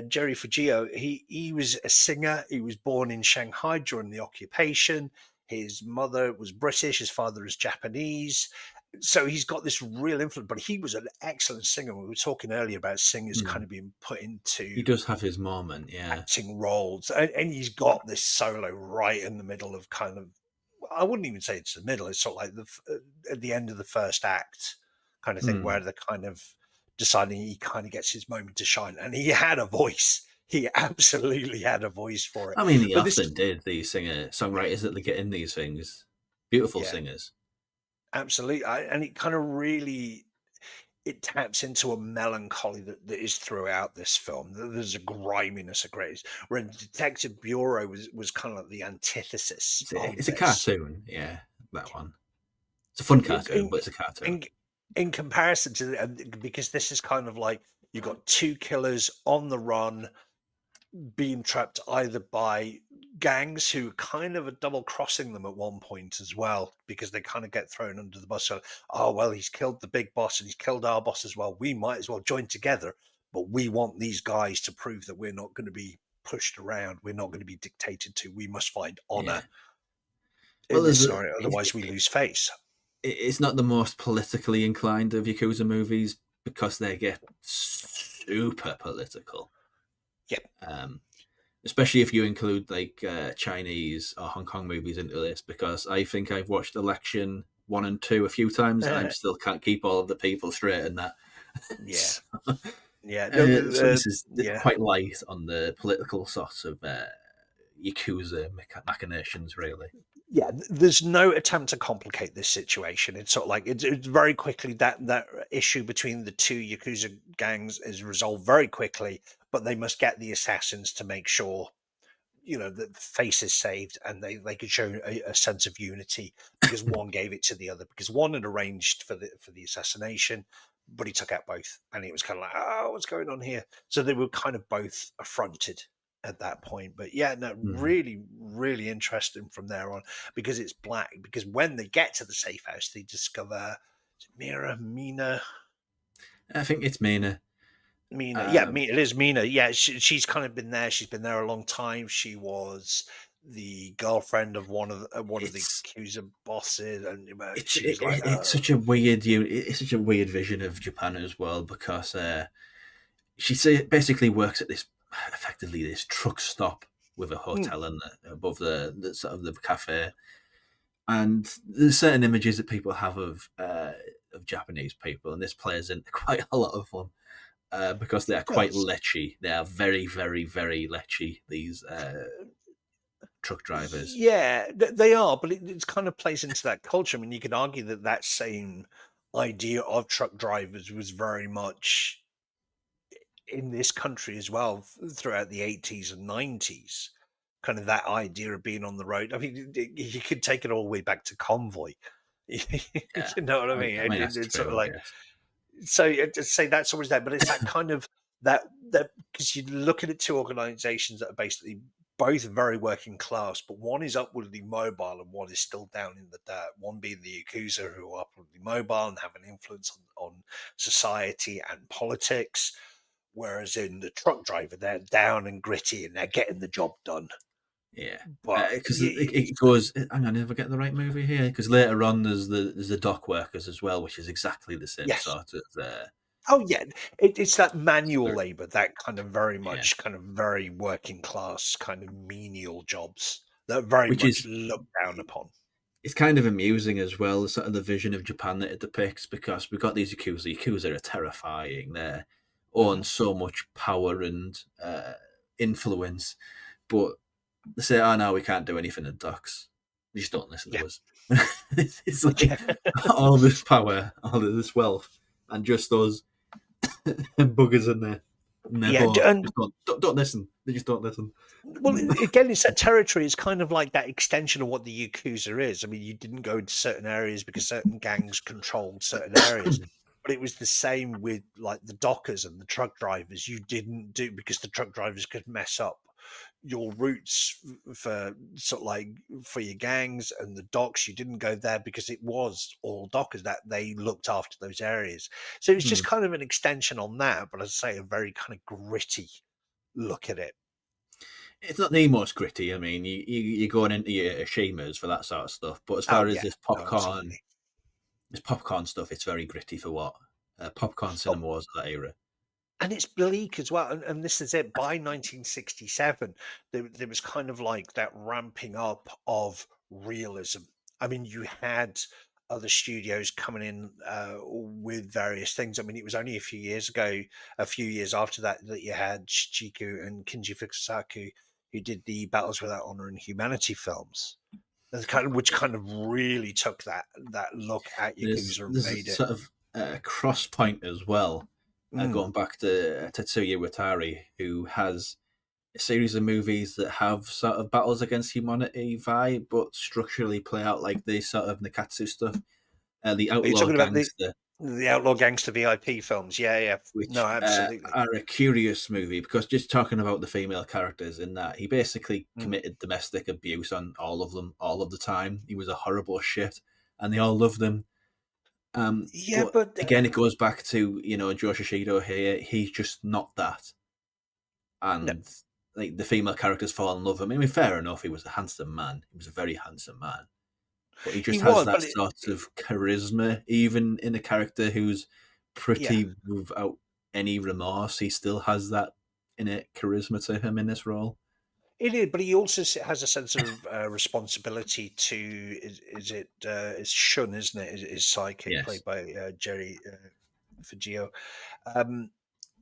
Jerry Fujio, he was a singer. He was born in Shanghai during the occupation. His mother was British. His father is Japanese, so he's got this real influence. But he was an excellent singer. We were talking earlier about singers kind Mm. of being put He into does have his moment, yeah. acting roles, and he's got this solo right in the middle of kind of. I wouldn't even say it's the middle. It's sort of like at the end of the first act, kind of thing, where Mm. they're kind of deciding he kind of gets his moment to shine, and he had a voice. He absolutely had a voice for it. I mean, he But this often is, did. These singer songwriters that they get in these things, beautiful yeah, singers. absolutely, and it kind of really it taps into a melancholy that is throughout this film. There's a griminess, a grace. Where Detective Bureau was kind of like the antithesis of It's a this. cartoon, yeah. That one. It's a fun cartoon, In, but it's a cartoon. in, in comparison to because this is kind of like you've got two killers on the run being trapped either by gangs who kind of are double crossing them at one point as well, because they kind of get thrown under the bus. So, oh, well, he's killed the big boss and he's killed our boss as well. We might as well join together, but we want these guys to prove that we're not going to be pushed around. We're not going to be dictated to. We must find honor Yeah. Well, in this scenario. Otherwise, we lose face. it's not the most politically inclined of Yakuza movies because they get super political. Yep. Um, Especially if you include like Chinese or Hong Kong movies into this, because I think I've watched Election 1 and 2 a few times, and I still can't keep all of the people straight in that. Yeah. so, Yeah. No, so this is yeah. quite light on the political sorts of Yakuza machinations, really. Yeah, there's no attempt to complicate this situation. It's sort of like it's very quickly that issue between the two Yakuza gangs is resolved very quickly, but they must get the assassins to make sure that the face is saved, and they could show a sense of unity because one gave it to the other, because one had arranged for the assassination, but he took out both, and it was kind of like, oh, what's going on here? So they were kind of both affronted at that point. But yeah, no, Mm. really, really interesting from there on, because it's black. Because when they get to the safe house, they discover, is it Mina. I think it's Mina. Yeah, Um, It is Mina. Yeah, she's kind of been there. She's been there a long time. She was the girlfriend of one of the it's accuser bosses, and it's she was like, it's such a weird it's such a weird vision of Japan as well, because basically works at this effectively this truck stop with a "Hmm, hotel and above the sort of the cafe, and there's certain images that people have of Japanese people, and this plays into quite a lot of them. Because they are it quite does." lechy. They are very, very, very lechy. These truck drivers. Yeah, they are, but it's kind of plays into that culture. I mean, you could argue that same idea of truck drivers was very much in this country as well throughout the 80s and 90s, kind of that idea of being on the road. I mean, you could take it all the way back to Convoy. Yeah, You know what I mean? I mean that's It's sort of true, I like, guess. so just say that's always there, but it's that kind of that because you look at it, two organizations that are basically both very working class, but one is upwardly mobile and one is still down in the dirt. One being the Yakuza, who are upwardly mobile and have an influence on society and politics, whereas in the truck driver, they're down and gritty and they're getting the job done. Yeah, But because it goes. Hang on, if I get the right movie here, because later on there's the dock workers as well, which is exactly the same yes, sort of oh yeah, it's that manual spirit. labor, that kind of very Yeah, much, kind of very working class, kind of menial jobs that are very which much is looked down upon. it's kind of amusing as well, sort of the vision of Japan that it depicts, because we've got these Yakuza. Yakuza are terrifying. They Hmm. own so much power and influence, but they say, "Oh no, we can't do anything at docks." They just don't listen Yeah, to us. It's like yeah, all this power, all of this wealth, and just those buggers in their yeah. boat. And Just don't listen. They just don't listen. well, again, it's that territory. It's kind of like that extension of what the Yakuza is. I mean, you didn't go into certain areas because certain gangs controlled certain areas. But it was the same with like the dockers and the truck drivers. You didn't do because the truck drivers could mess up your routes for sort of like for your gangs and the docks. You didn't go there because it was all dockers that they looked after those areas. So it's just Hmm. kind of an extension on that, but as I say, a very kind of gritty look at it. It's not the most gritty. I mean, you're going into your Shimas for that sort of stuff. But as Oh far as yeah, no, absolutely. this popcorn stuff, it's very gritty for what popcorn Oh, cinema was of that era. and it's bleak as well. And this is it. By 1967, there was kind of like that ramping up of realism. I mean, you had other studios coming in with various things. I mean, it was only a few years ago, a few years after that, that you had Shichiku and Kinji Fukasaku, who did the Battles Without Honor and Humanity films. And kind of, which Yeah. kind of really took that look at Yakuza and There's a made it. sort of cross point as well, Mm. going back to Tetsuya Watari, who has a series of movies that have sort of battles against humanity vibe, but structurally play out like this sort of Nikkatsu stuff. The Are you outlaw talking about gangster, the Outlaw Gangster VIP films? Yeah, yeah. No, which absolutely. are a curious movie because just talking about the female characters in that, he basically Mm. committed domestic abuse on all of them all of the time. He was a horrible shit, and they all loved him. Yeah, But but again, it goes back to Joe Shishido here. He's just not that, no, and like the female characters fall in love with him. I mean, fair enough. He was a handsome man. He was a very handsome man, but he he just has was, that but sort of charisma, even in a character who's yeah, pretty without any remorse. He still has that innate charisma to him in this role. it is. But he also has a sense of responsibility to. Is it? It's Shun, isn't it? His sidekick, Yes, played by Jerry Fugio. Um,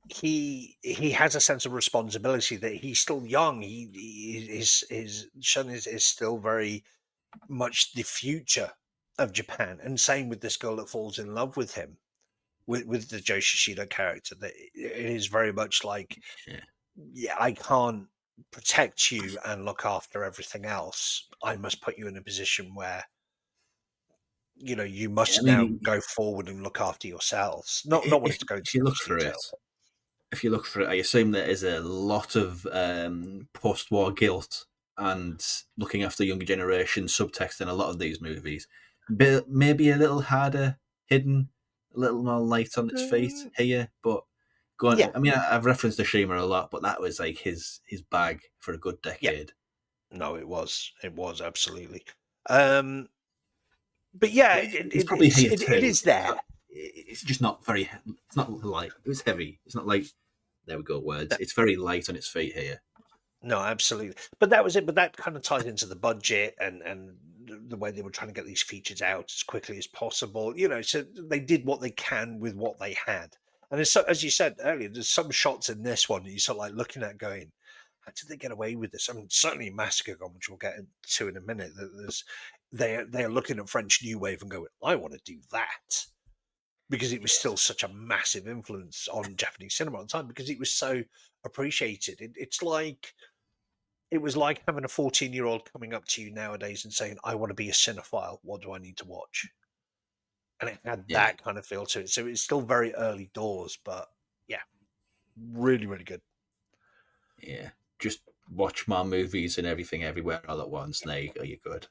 he has a sense of responsibility that he's still young. His Shun is still very much the future of Japan, and same with this girl that falls in love with him, with the Joe Shishido character. That it is very much like, yeah. yeah, I can't protect you and look after everything else. I must put you in a position where you I must now mean, go forward and look after yourselves. Not wanting if to go into if you too look much for detail. it, I assume there is a lot of post-war guilt and looking after younger generation subtext in a lot of these movies. But maybe a little harder hidden, a little more light on its feet here. But go on. Yeah, I mean, I've referenced the Shima a lot, but that was like his bag for a good yeah. decade. No, it was absolutely. Um, but yeah, But it's probably here it too. is there. It's just not very. It's not light. It's heavy. It's not like. There we go. No, Words. It's very light on its feet here. no, absolutely. But that was it. But that kind of ties into the budget and the way they were trying to get these features out as quickly as possible. So they did what they can with what they had. And as you said earlier, there's some shots in this one that you sort of like looking at going, how did they get away with this? I mean, certainly Massacre Gun, which we'll get into in a minute. They are looking at French New Wave and going, I want to do that, because it was Yes. still such a massive influence on Japanese cinema at the time because it was so appreciated. It's like it was like having a 14-year-old coming up to you nowadays and saying, "I want to be a cinephile. What do I need to watch?" And it had Yeah, that kind of feel to it. So it's still very early doors, but yeah, really, really good. yeah. Just watch more movies and everything everywhere all at once. There you go. You're good.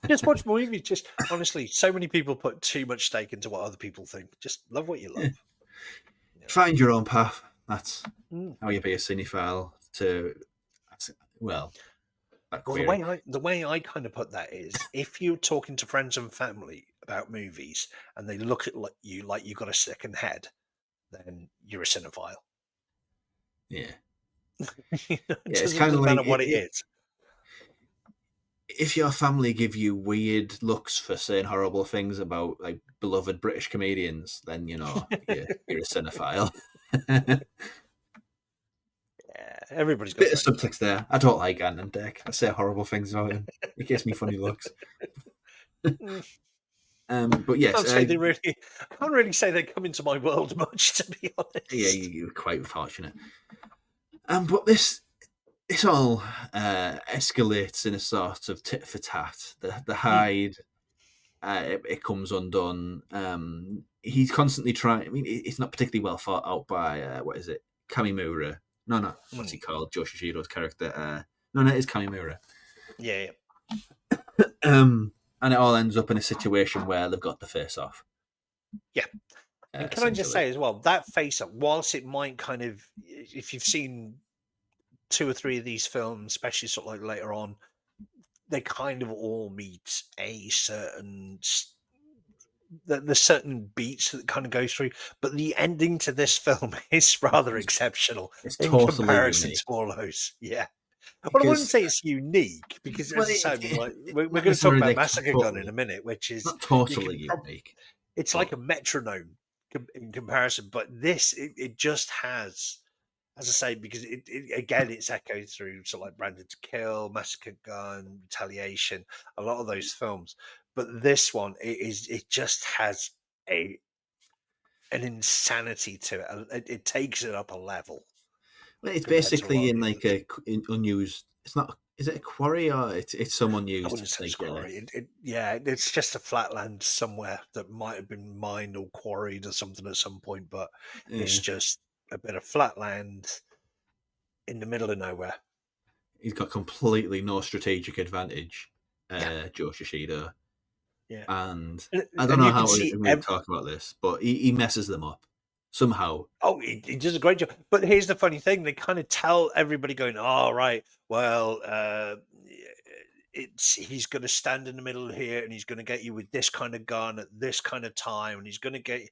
Just watch movies. Just honestly, so many people put too much stake into what other people think. Just love what you Yeah. love. Yeah. Find your own path. That's Mm. how you be a cinephile. To well, that Well, query. the way I kind of put that is, if you're talking to friends and family about movies and they look at you like you got a second head, then you're a cinephile. Yeah, It yeah. It's doesn't kind of doesn't like matter what it is. if your family give you weird looks for saying horrible things about like beloved British comedians, then you're a cinephile. Yeah, everybody's got Bit of their own thing. subtext there. I don't like Ant and Dec. I say horrible things about him. He gives me funny looks. Mm, But yes, can't say they really. I can't really say they come into my world much, to be yeah, honest. you're quite fortunate. But this all escalates in a sort of tit for tat. The Mm, hide, it comes undone. He's constantly trying. I mean, it's not particularly well thought out by what is it, Kamimura? No, no. What's he mm. called? Joe Shishido's character. No, it is Kamimura. Yeah, yeah, And it all ends up in a situation where they've got the face off, yeah. And can I just essentially. say as well, that face up, whilst it might kind of, if you've seen two or three of these films, especially sort of like later on, they kind of all meet a certain there's certain beats that kind of go through, but the ending to this film is rather It's, exceptional it's in totally comparison unique to all those. Yeah. Well, I wouldn't because say it's unique because, well, as I said, like we're not going to talk necessarily about like Massacre Gun in a totally, minute, which is not you totally can unique, it's like but a metronome in comparison, but this it just has, as I say, because again it's echoed through sort of like Branded to Kill, Massacre Gun, Retaliation, a lot of those films. But this one it just has a an insanity to it. It takes it up a level well, it's compared to a lot basically of in the like others. unused. It's not. Is it a quarry or it's some I unused wouldn't say it's like quarry. Yeah, it's just a flatland somewhere that might have been mined or quarried or something at some point, but it's yeah. just a bit of flatland in the middle of nowhere. He's got completely no strategic advantage, Yeah, Joe Shishido, yeah, and I don't and know you can how see. we talk about this, but he messes them up somehow. Oh, he does a great job. But here's the funny thing: they kind of tell everybody, going, "Oh, right, well, it's he's going to stand in the middle here, and he's going to get you with this kind of gun at this kind of time, and he's going to get."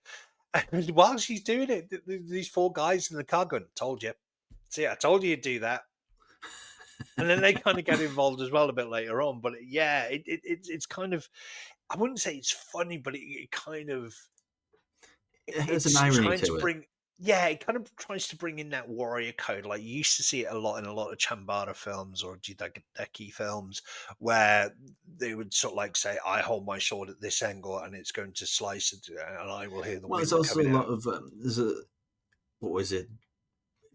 And while she's doing it, these four guys in the car going, "Told you, see, I told you you'd do that." And then they kind of get involved as well a bit later on. But yeah, it's kind of, I wouldn't say it's funny, but it kind of There's an it's irony trying to to it. bring, yeah, it kind of tries to bring in that warrior code. Like you used to see it a lot in a lot of Chambara films or Jideki films, where they would sort of like say, "I hold my sword at this angle, and it's going to slice it, and I will hear the Well, there's wind also a coming lot out." of there's a what was it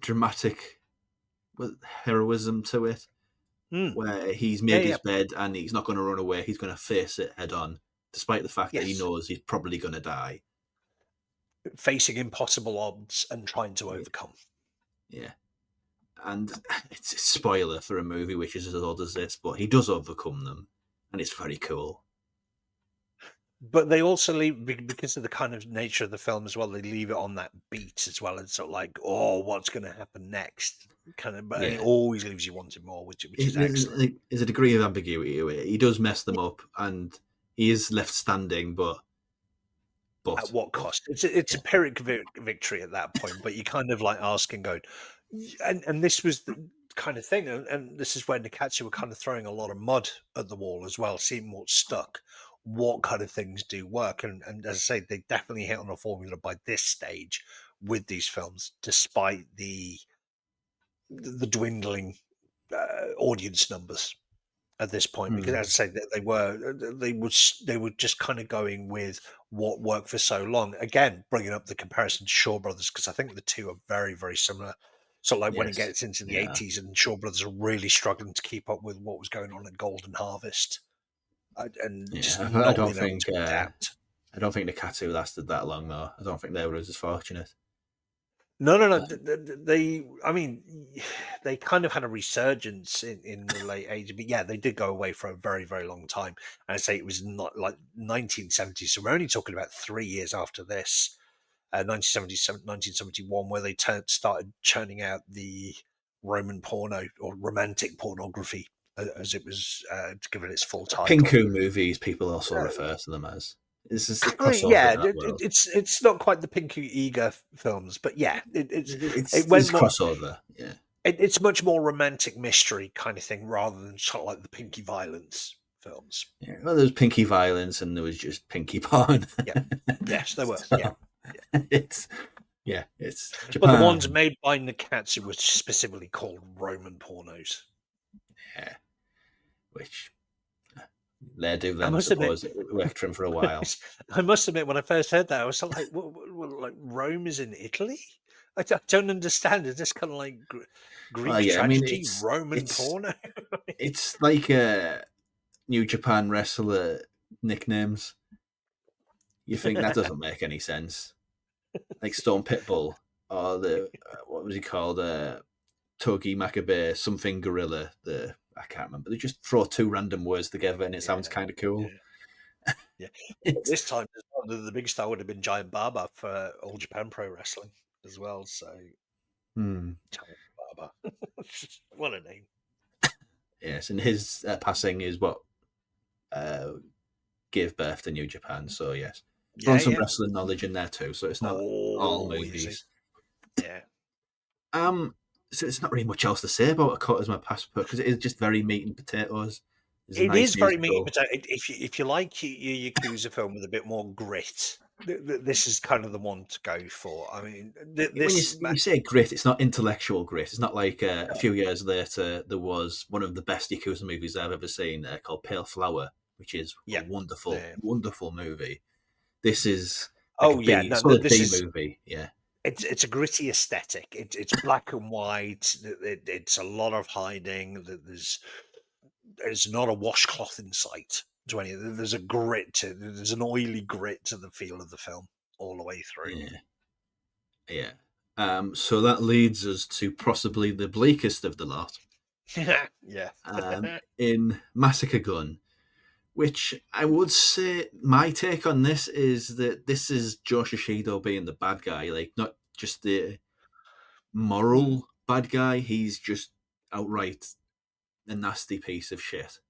dramatic heroism to it, Mm, where he's yeah, made yeah, his bed and he's not going to run away. He's going to face it head on, despite the fact that he yes, knows he's probably going to die. facing impossible odds and trying to Yeah, overcome. yeah. And it's a spoiler for a movie which is as old as this, but he does overcome them, and it's very cool. But they also leave because of the kind of nature of the film as well. They leave it on that beat as well, and sort of like, oh, what's going to happen next? Kind of, but and it Yeah, always leaves you wanting more, which is excellent. there's a degree of ambiguity to it. He does mess them up, and he is left standing, At but what cost? It's yeah, a Pyrrhic victory at that point, but you kind of like asking, going, and this was the kind of thing, and this is where Nikkatsu were kind of throwing a lot of mud at the wall as well, seeing what stuck, what kind of things do work, and as I say, they definitely hit on a formula by this stage with these films, despite the dwindling audience numbers at this point, because hmm. as I say, that they were just kind of going with what worked for so long. Again, bringing up the comparison to Shaw Brothers, because I think the two are very very similar. So like when it Yes. gets into the Yeah. 80s and Shaw Brothers are really struggling to keep up with what was going on in Golden Harvest, and just Yeah. I not don't being able think to adapt. I don't think Nikkatsu lasted that long though. I don't think they were as fortunate. No, no, no. Uh, They, I mean, they kind of had a resurgence in the late 80s, but yeah, they did go away for a very, very long time. And I say it was not like 1970s, so we're only talking about 3 years after this, 1977, 1971, where they started churning out the Roman porno or romantic pornography, as it was to give it its full title. Pinku movies, people also refer to them as. This is a crossover Yeah, in that world. it's not quite the Pinku Eager films, but yeah, it It's went more. crossover. Yeah. It's much more romantic mystery kind of thing rather than sort of like the Pinky Violence films. Yeah. Well, there was Pinky Violence and there was just Pinky Porn. Yeah, yes, there were. Yeah, So it's it's but the ones Japan. made by Nikkatsu were specifically called Roman pornos. Yeah, which they do I them. I must admit, suppose it worked for him for a while. I must admit, when I first heard that, I was like, like Rome is in Italy? I don't understand. Is this kind of like Well, Greek yeah, I mean tragedy, Roman it's porno? it's like New Japan wrestler nicknames. You think that doesn't make any sense? Like Stone Pitbull or the what was he called? Togi Makabe, something gorilla. I can't remember. They just throw two random words together and it sounds Yeah, kind of cool. yeah, yeah. It's This time, as well, the big star would have been Giant Baba for All Japan Pro Wrestling as well. So hmm, Giant Baba, what a name! yes, and his passing is what uh, gave birth to New Japan. So yes, Yeah, throwing some yeah. wrestling knowledge in there too. So it's not all Oh, easy. movies. Yeah, Um, so it's not really much else to say about A Colt Is My Passport because it is just very meat and potatoes. There's a it nice is very meaty musical. potato. If you like your Yakuza film with a bit more grit, this is kind of the one to go for. I mean, When you say grit, it's not intellectual grit. It's not like a few years later there was one of the best Yakuza movies I've ever seen called Pale Flower, which is a yeah, wonderful, yeah. wonderful movie. This is like a Oh yeah, B, no, solid this B is movie. Yeah, it's a gritty aesthetic. It's black and white. It's a lot of hiding. There's not a washcloth in sight to any. There's a grit. There's an oily grit to the feel of the film all the way through. yeah, yeah. So that leads us to possibly the bleakest of the lot Yeah. in Massacre Gun, which I would say my take on this is that this is Joe Shishido being the bad guy, like not just the Mm. moral bad guy. He's just outright a nasty piece of shit.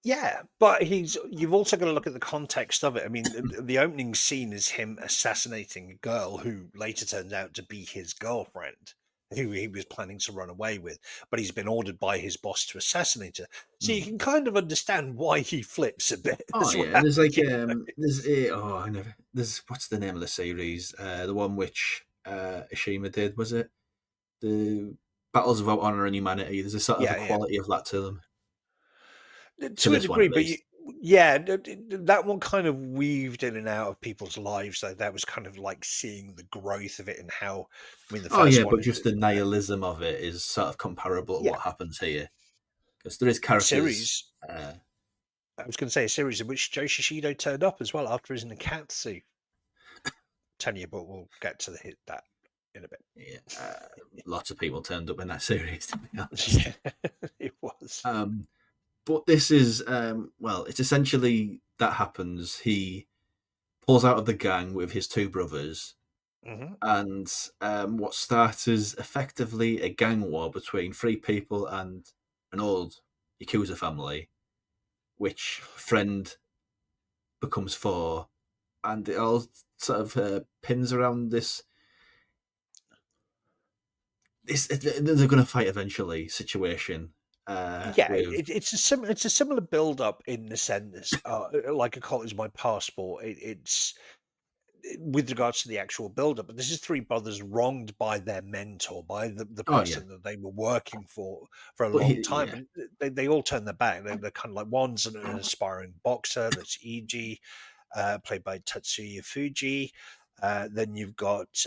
Yeah, but you've also got to look at the context of it. I mean, the opening scene is him assassinating a girl who later turns out to be his girlfriend, who he was planning to run away with, but he's been ordered by his boss to assassinate her. So you Mm. can kind of understand why he flips a bit Oh as yeah, and well. there's like You know? I never there's what's the name of the series? The one which Ashima did, was it? The Battles Without Honor and Humanity. There's a sort of a Yeah, yeah. quality of that to them. To To a this one degree, at but least. yeah, that one kind of weaved in and out of people's lives. Though that was kind of like seeing the growth of it and how. I mean, the Oh first yeah, one but is just the nihilism of it is sort of comparable to yeah, what happens here. Because there is a characters. series. I was going to say a series in which Joe Shishido turned up as well after his Nikkatsu tenure, but we'll get to the hit that in a bit. Yeah, lots of people turned up in that series, to be honest. Yeah, it was. Um, but this is well, it's essentially that happens. He pulls out of the gang with his two brothers, Hmm. and what starts as effectively a gang war between three people and an old Yakuza family, which friend becomes four, and it all sort of pins around this they're going to fight eventually situation Yeah, with it's a similar build up in the sense, like a Colt Is My Passport. With regards to the actual build-up, but this is three brothers wronged by their mentor, by the oh yeah, person that they were working for a but long he time, yeah and they all turn their back. They're kind of like one's an aspiring boxer, that's Iji, played by Tatsuya Fuji. Then you've got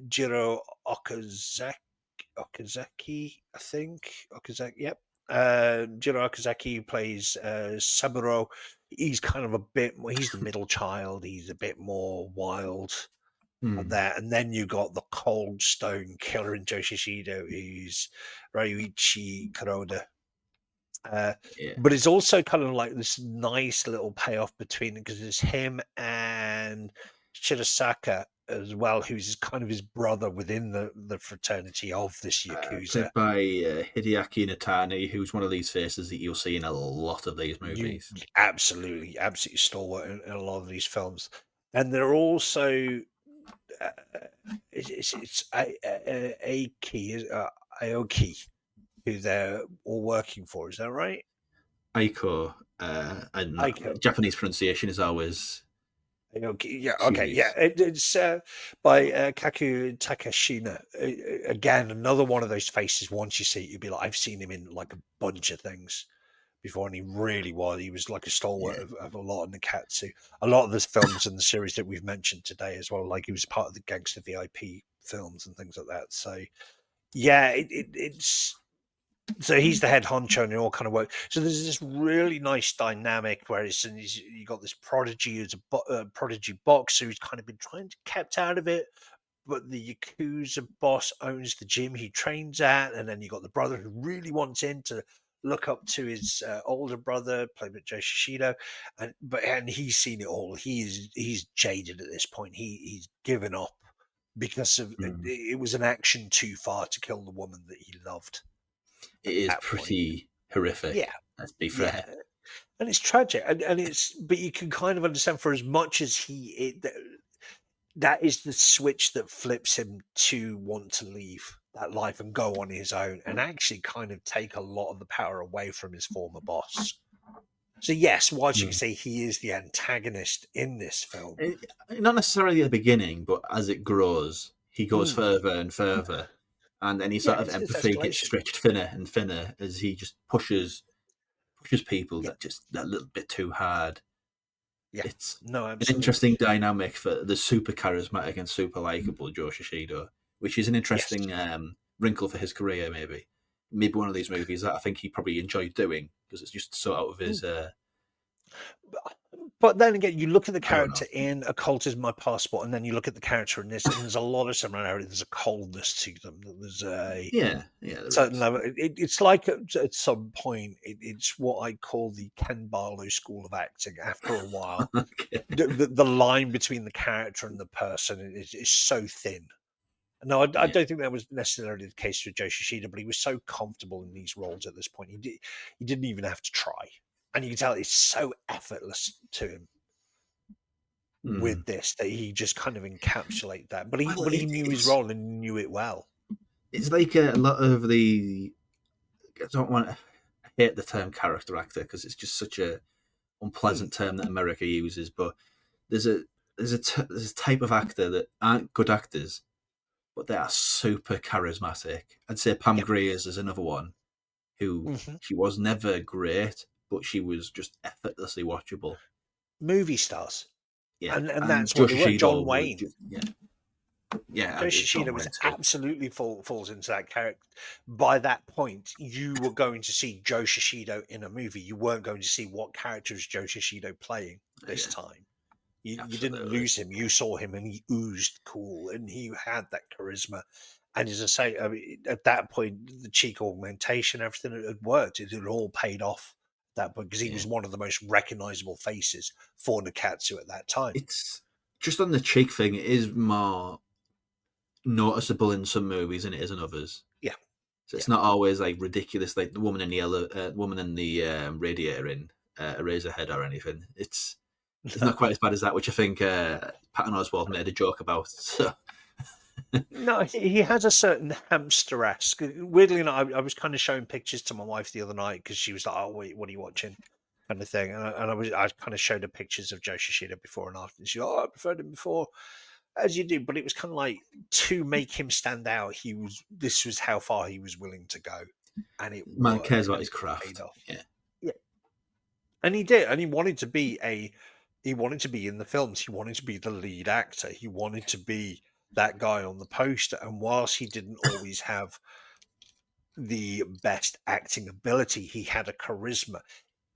Jiro Okazaki, I think. Okazaki, yep. Jiro Okazaki, who plays Saburo. He's kind of a bit more, he's the middle child. He's a bit more wild Hmm. there. And then you got the cold stone killer in Joe Shishido, who's Ryuichi Kuroda. Uh, Yeah. but it's also kind of like this nice little payoff between it because it's him and Shirasaka as well, who's kind of his brother within the fraternity of this Yakuza. Played by Hideaki Natani, who's one of these faces that you'll see in a lot of these You movies. absolutely stalwart in a lot of these films, and they're also uh, it's Aiki, Aoki, who they're all working for. Is that right? Aiko, and Aiko. Japanese pronunciation is always Okay, yeah, okay, yeah. curious. It's by Kaku Takashina. Again, another one of those faces. Once you see it, you'll be like, I've seen him in like a bunch of things before, and he really was. He was like a stalwart Yeah. of a lot of Nikkatsu. A lot of the films and the series that we've mentioned today as well. Like he was part of the Gangster VIP films and things like that. So yeah, it's so he's the head honcho and it all kind of work. So there's this really nice dynamic where you got this prodigy who's a prodigy boxer who's kind of been trying to kept out of it, but the Yakuza boss owns the gym he trains at, and then you got the brother who really wants in to look up to his older brother, played by Joe Shishido, and he's seen it all. He's jaded at this point. He's given up because of Mm. it was an action too far to kill the woman that he loved It at is that point. pretty Yeah, horrific. Let's be fair. yeah, and it's tragic, and it's but you can kind of understand for as much as that is the switch that flips him to want to leave that life and go on his own, and actually kind of take a lot of the power away from his former boss. So yes, whilst you can Mm. say he is the antagonist in this film, Eh, Not necessarily at the beginning, but as it grows, he goes mm, further and further, and any yeah, sort of it's empathy gets escalation. stretched thinner and thinner as he just pushes people Yeah, that just that little bit too hard. yeah, It's no, an interesting absolutely, dynamic for the super charismatic and super likable Joe Shishido, which is an yes. interesting wrinkle for his career. Maybe one of these movies that I think he probably enjoyed doing because it's just so out of his. But then again, you look at the I don't know. character in A Cult Is My Passport, and then you look at the character in this, and there's a lot of similarity. There's a coldness to them. There's a Yeah, yeah, there certain is. level. It's like at some point, it's what I call the Ken Barlow school of acting. After a while, Okay. the line between the character and the person is so thin. No, I Yeah. don't think that was necessarily the case for Joe Shishido, but he was so comfortable in these roles at this point. He didn't even have to try, and you can tell it's so effortless to him Mm. with this that he just kind of encapsulate that. Well, But he knew his role and knew it well. it's like a lot of the. I don't want. I hate the term character actor because it's just such a Mm, unpleasant term that America uses. But there's a there's a type of actor that aren't good actors, but they are super charismatic. I'd say Pam yeah. Griers is another one who Hmm. she was never great, but she was just effortlessly watchable. Movie stars, Yeah, and and that's Joe what they were. John Shishido was Wayne. just yeah, Joe it's John Shishido was Wayne too. absolutely falls into that character. By that point, you were going to see Joe Shishido in a movie. You weren't going to see what character is Joe Shishido playing this Yeah, time. You didn't absolutely. lose him. You saw him, and he oozed cool, and he had that charisma. And as I say, I mean, at that point, the cheek augmentation, everything had worked. It had all paid off at that point because he Yeah, was one of the most recognizable faces for Nikkatsu at that time. it's just on the cheek thing. It is more noticeable in some movies than it is in others. Yeah, So yeah. it's not always like ridiculous, like the woman in the yellow, woman in the radiator in Eraserhead or anything. It's not quite as bad as that, which I think Patton Oswalt made a joke about. So No, he has a certain hamster-esque. Weirdly enough, I was kind of showing pictures to my wife the other night because she was like, "Oh, wait, what are you watching?" kind of thing, and I kind of showed her pictures of Joe Shishido before and after. And she, "Oh, I preferred him before," as you do, but it was kind of like to make him stand out. This was how far he was willing to go, and it man cares worked, about and his it paid craft. off. Yeah, Yeah, and he did, and he wanted to be in the films. He wanted to be the lead actor. He wanted to be. that guy on the poster. And whilst he didn't always have the best acting ability, he had a charisma.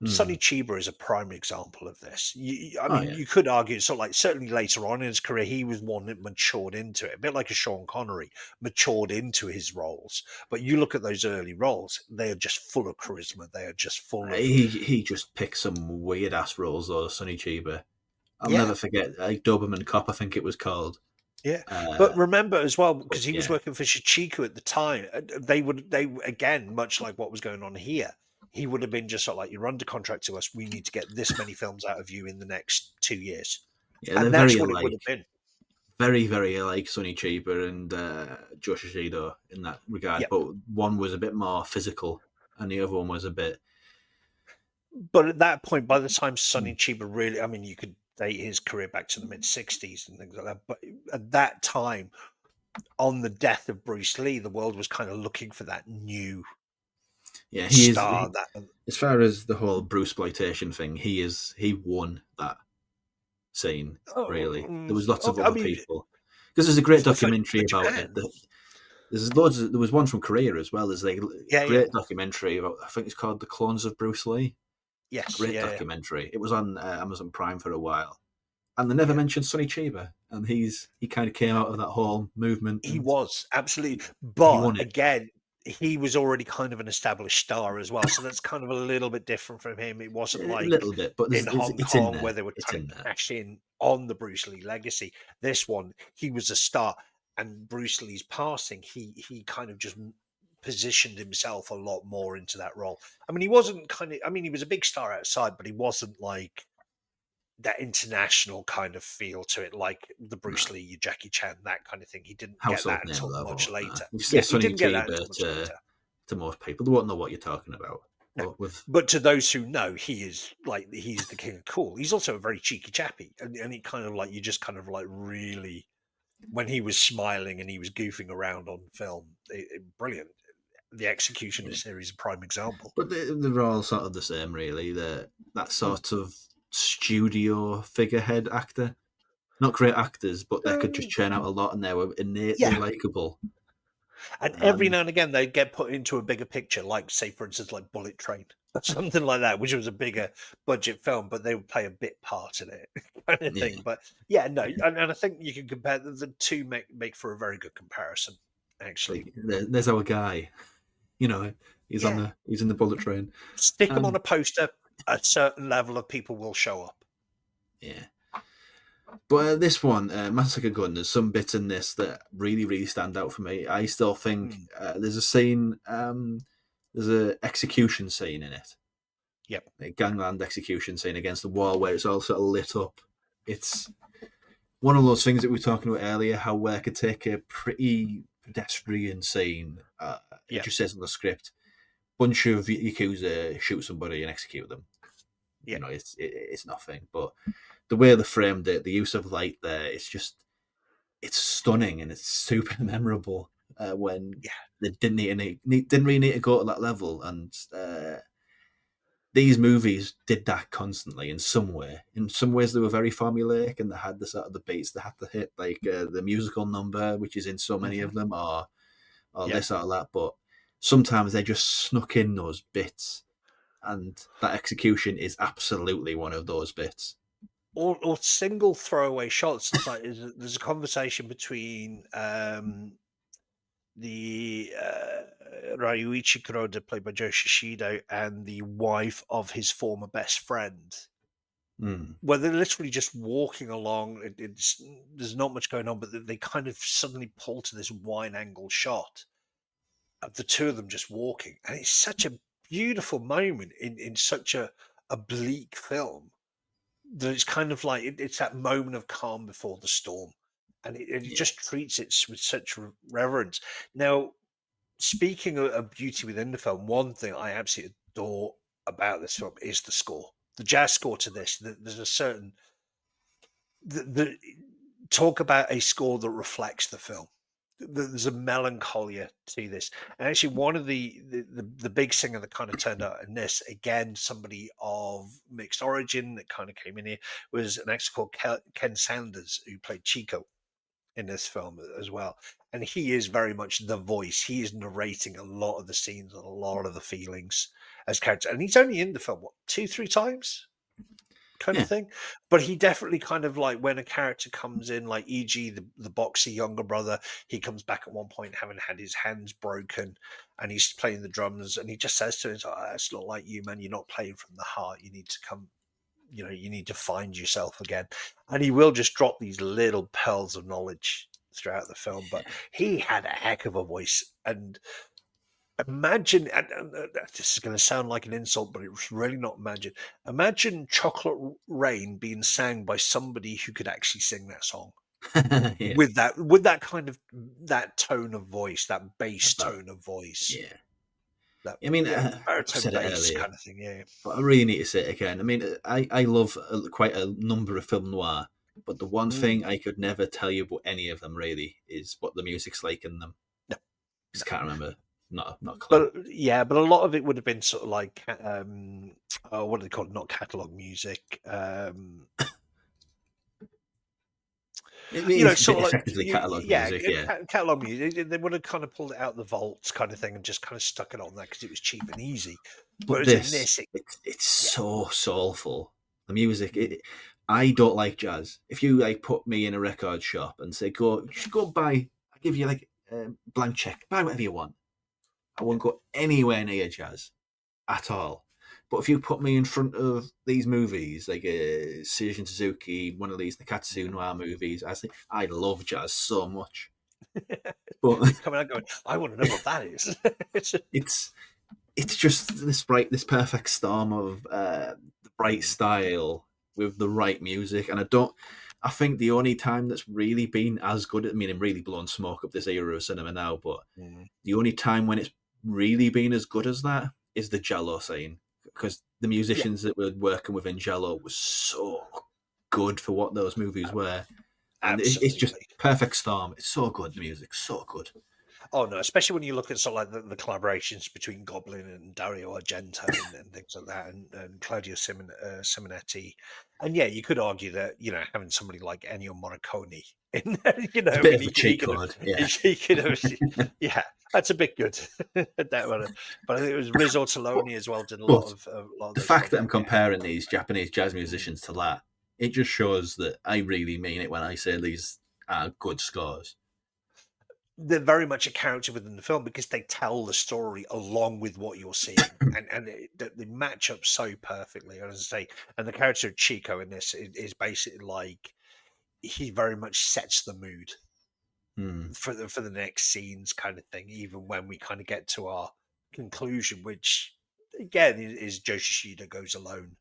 Sonny Mm. Chiba is a prime example of this. I Oh mean, yeah, you could argue, sort of like certainly later on in his career, he was one that matured into it, a bit like a Sean Connery, matured into his roles. But you look at those early roles; they are just full of charisma. They are just full of he just picked some weird ass roles though, Sonny Chiba. I'll yeah, never forget Doberman Cop, I think it was called. yeah. Uh, But remember as well, but because he was yeah, working for Shichiku at the time, they again, much like what was going on here. He would have been just sort of like, you're under contract to us. We need to get this many films out of you in the next 2 years, yeah, they're and very that's what it would have alike, been. very alike Sonny Chiba and Joe Shishido in that regard. Yep. But one was a bit more physical, and the other one was a bit. But at that point, by the time Sonny Hmm. Chiba really, I mean, you could date his career back to the mid '60s and things like that. But at that time, on the death of Bruce Lee, the world was kind of looking for that new Yeah, he is. star. That As far as the whole Bruce exploitation thing, he won that scene. Really, there was lots of I other mean, people because there's a great for documentary about it. Japan, There's loads. There was one from Korea as well. There's like a yeah, yeah, great documentary about. I think it's called "The Clones of Bruce Lee." yes, Great yeah, yeah, documentary. It was on Amazon Prime for a while, and they never yeah. mentioned Sonny Chiba, and he kind of came out of that whole movement, He and was absolutely, he but won it. again, he was already kind of an established star as well. So that's kind of a little bit different from him. It wasn't A like little bit, but in Hong it's in Kong there. where they were It's trying in to there. cash in on the Bruce Lee legacy. This one, he was a star, and Bruce Lee's passing, he kind of just positioned himself a lot more into that role. I mean, he wasn't kind of. I mean, he was a big star outside, but he wasn't like that international kind of feel to it, like the No. Bruce Lee, your Jackie Chan, that kind of thing. He didn't get Household that name until much level. later. You say Yeah, he Sonny didn't get that Chiba until much later. to most people, they won't know what you're talking about. No. But with But to those who know, he is like he's the king of cool. He's also a very cheeky chappy, and he kind of like you just kind of like really when he was smiling and he was goofing around on film, brilliant. The execution of the series is a prime example. but they're all sort of the same, really. That sort of studio figurehead actor. Not great actors, but they could just Um, churn out a lot, and they were innately yeah, likable. and every And now and again they'd get put into a bigger picture, like say for instance, like Bullet Train or something like that, which was a bigger budget film, but they would play a bit part in it, kind of yeah, thing. But yeah, no, and I think you can compare the two make for a very good comparison, actually. like there's our guy. You know, Yeah, he's in the bullet train. stick them on Um, a poster, a certain level of people will show up. yeah, but this one, Massacre Gun, there's some bits in this that really stand out for me. I still think Mm, there's a scene, there's a execution scene in it, yep. a gangland execution scene against the wall where it's all sort of lit up. It's one of those things that we were talking about earlier, how where could take a pretty pedestrian scene, it Yep. just says on the script, bunch of Yakuza shoot somebody and execute them. You Yep. know, it's nothing. But the way they framed it, the use of light there, it's stunning and it's super memorable. When Yeah. they didn't really need to go to that level, and these movies did that constantly in some way. In some ways, they were very formulaic, and they had the sort of the beats they had to hit, like the musical number, which is in so many Hmm. of them, or Yep. this or that. But sometimes they just snuck in those bits, and that execution is absolutely one of those bits. Or single throwaway shots. It's like there's a conversation between the Ryuichi Kuroda, played by Joe Shishido, and the wife of his former best friend, Mm. where they're literally just walking along. There's not much going on, but they kind of suddenly pull to this wide angle shot of the two of them just walking, and it's such a beautiful moment in such a bleak film that it's kind of like it's that moment of calm before the storm, and it Yeah, just treats it with such reverence. Now, speaking of beauty within the film, one thing I absolutely adore about this film is the score. The jazz score to this, there's a certain the talk about a score that reflects the film. There's a melancholia to this, and actually, one of the big singer that kind of turned out in this again, somebody of mixed origin that kind of came in here was an actor called Ken Sanders who played Chico in this film as well. And he is very much the voice. He is narrating a lot of the scenes and a lot of the feelings as character. And he's only in the film, what, two, three times? Kind of Yeah. thing. But he definitely kind of like when a character comes in, like e.g. the boxy younger brother, he comes back at one point having had his hands broken and he's playing the drums and he just says to him, oh, it's not like you, man. You're not playing from the heart. You need to come, you need to find yourself again. And he will just drop these little pearls of knowledge throughout the film. But he had a heck of a voice. And imagine, and this is going to sound like an insult, but it's really not imagine. Imagine Chocolate Rain being sang by somebody who could actually sing that song Yeah. with that kind of that tone of voice, that bass That, tone of voice, yeah. that I mean, I've baritone said it bass earlier, kind of thing. Yeah. but I really need to say it again. I mean, I love quite a number of film noir, but the one Mm. thing I could never tell you about any of them really is what the music's like in them. No, no. Just can't remember. Not a clue. But yeah, but a lot of it would have been sort of like oh, what do they call it? Not catalog music. It is Sort of like effectively catalog yeah, music, yeah. catalog music. They would have kind of pulled it out the vaults, kind of thing, and just kind of stuck it on there because it was cheap and easy. But Whereas in this, this, it's yeah, so soulful. The music, mm, I don't like jazz. If you like put me in a record shop and say go buy, I give you like a blank check, buy whatever you want. I yeah, won't go anywhere near jazz at all. But if you put me in front of these movies, like Seijun Suzuki, one of these Nikkatsu mm. noir movies, I love jazz so much. But You're coming out going, I want to know what that is. It's it's it's just this perfect storm of the bright mm, style with the right music, and I think the only time that's really been as good, I mean, I'm really blowing smoke up this era of cinema now, but mm, the only time when it's really been as good as that is the Jello scene, because the yeah, musicians that were working within Jello was so good for what those movies were, and it's just absolutely. perfect storm. It's so good, the music, so good. Oh no, especially when you look at sort of like the collaborations between Goblin and Dario Argento and things like that, and Claudio Simonetti, and yeah, you could argue that having somebody like Ennio Morricone in there, It's a I bit mean, of a cheat code, yeah. he could have, yeah, that's a bit good. That one, but I think it was Riz But, Ortolani as well did but a lot of the those fact films. that I'm comparing these Japanese jazz Mm. musicians to that, it just shows that I really mean it when I say these are good scores. They're very much a character within the film because they tell the story along with what you're seeing, and they match up so perfectly. And as I say, and the character of Chico in this is basically like he very much sets the mood Hmm. for the next scenes, kind of thing. Even when we kind of get to our conclusion, which again is Joe Shishido goes alone,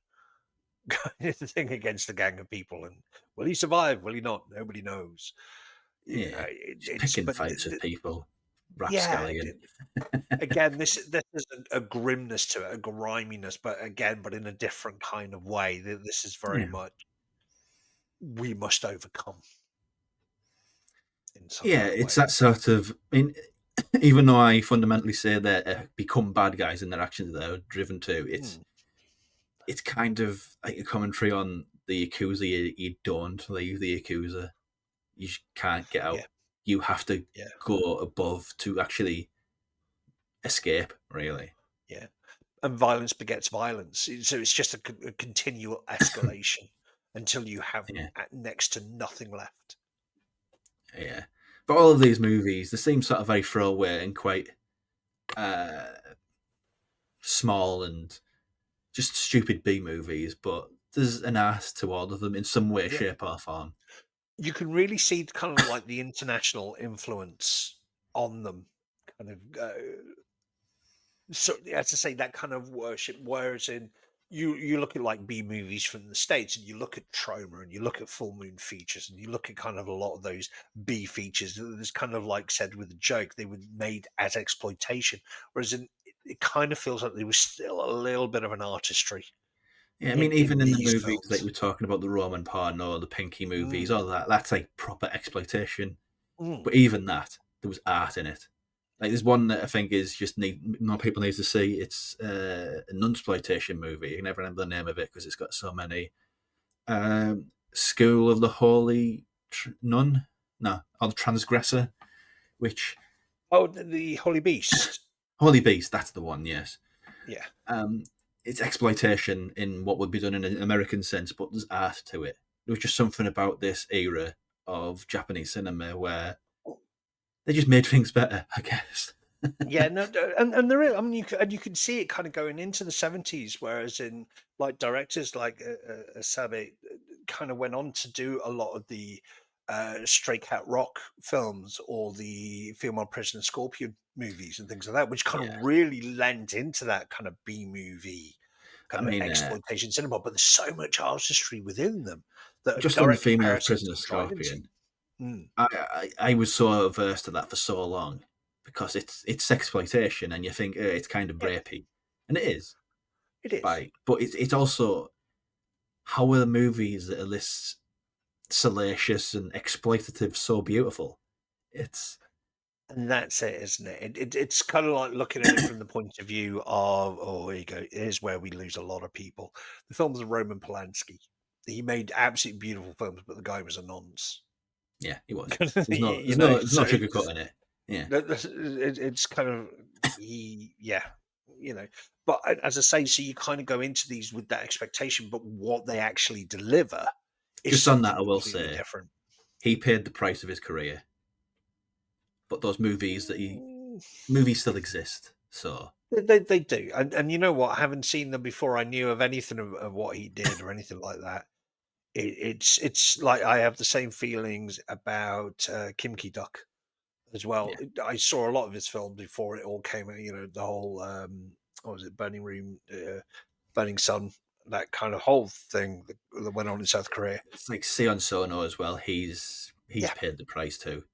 kind of thing against a gang of people, and will he survive? Will he not? Nobody knows. Yeah, just It's picking but fights with people, yeah, rapscallion. again, this is a grimness to it, a griminess, but in a different kind of way. This is very Yeah, much we must overcome in some yeah, kind of it's way. that sort of. I mean, even though I fundamentally say they become bad guys in their actions that are driven to, Mm, it's kind of like a commentary on the Yakuza. You don't leave the Yakuza. You can't get yeah, out. You have to yeah, go above to actually escape. Really. yeah. And violence begets violence. So it's just a continual escalation until you have Yeah, next to nothing left. yeah. But all of these movies, they seem sort of very throwaway and quite uh, small and just stupid B movies. But there's an art to all of them in some way, Yeah, shape, or form. you can really see kind of like the international influence on them, kind of. So as I say, that kind of worship. Whereas in you look at like B movies from the States, and you look at Troma, and you look at Full Moon Features, and you look at kind of a lot of those B features. There's kind of like said with a joke, they were made as exploitation. Whereas it kind of feels like there was still a little bit of an artistry Yeah, I mean, in even in the these movies that films. we're talking about, the Roman porno, the Pinky movies, Mm, all that's like proper exploitation. mm, But even that, there was art in it. Like there's one that I think is just more people need to see. It's a non-exploitation movie. I can never remember the name of it because it's got so many. School of the Holy Nun. No, or the Transgressor, which Oh, the Holy Beast. Holy Beast, that's the one. Yes, Yeah. um, it's exploitation in what would be done in an American sense, but there's art to it. There was just something about this era of Japanese cinema where they just made things better, I guess. Yeah, no, and there is. I mean, you can see it kind of going into the 70s, whereas in like directors like Asabe kind of went on to do a lot of the Stray Cat Rock films or the Female Prisoner Scorpion movies and things like that, which kind Yeah, of really lent into that kind of B movie I kind of mean, exploitation cinema. But there's so much artistry within them that a just on the direct female comparison prisoner doesn't drive into. Scorpion, Mm, I was so averse to that for so long because it's exploitation, and you think it's kind of yeah, rapey, and it is. it is. But it's also how are the movies that are this salacious and exploitative so beautiful? It's And that's it, isn't it? It's kind of like looking at it from the point of view of, oh, here you go. Here's where we lose a lot of people. The films of Roman Polanski. He made absolutely beautiful films, but the guy was a nonce. yeah, it was. You know, There's no so sugarcoating it. Yeah, it's kind of yeah, you know. But as I say, so you kind of go into these with that expectation, but what they actually deliver is just on that, something I will completely say different. he paid the price of his career, but those Mm, movies still exist. So they do, and you know what? Having seen them before I knew of anything of what he did or anything like that, it's like I have the same feelings about Kim Ki Duck as well. yeah, I saw a lot of his films before it all came out. You know, the whole what was it, Burning Room, Burning Sun, that kind of whole thing that went on in South Korea. it's like Sion Sono as well. He's Yeah, paid the price too,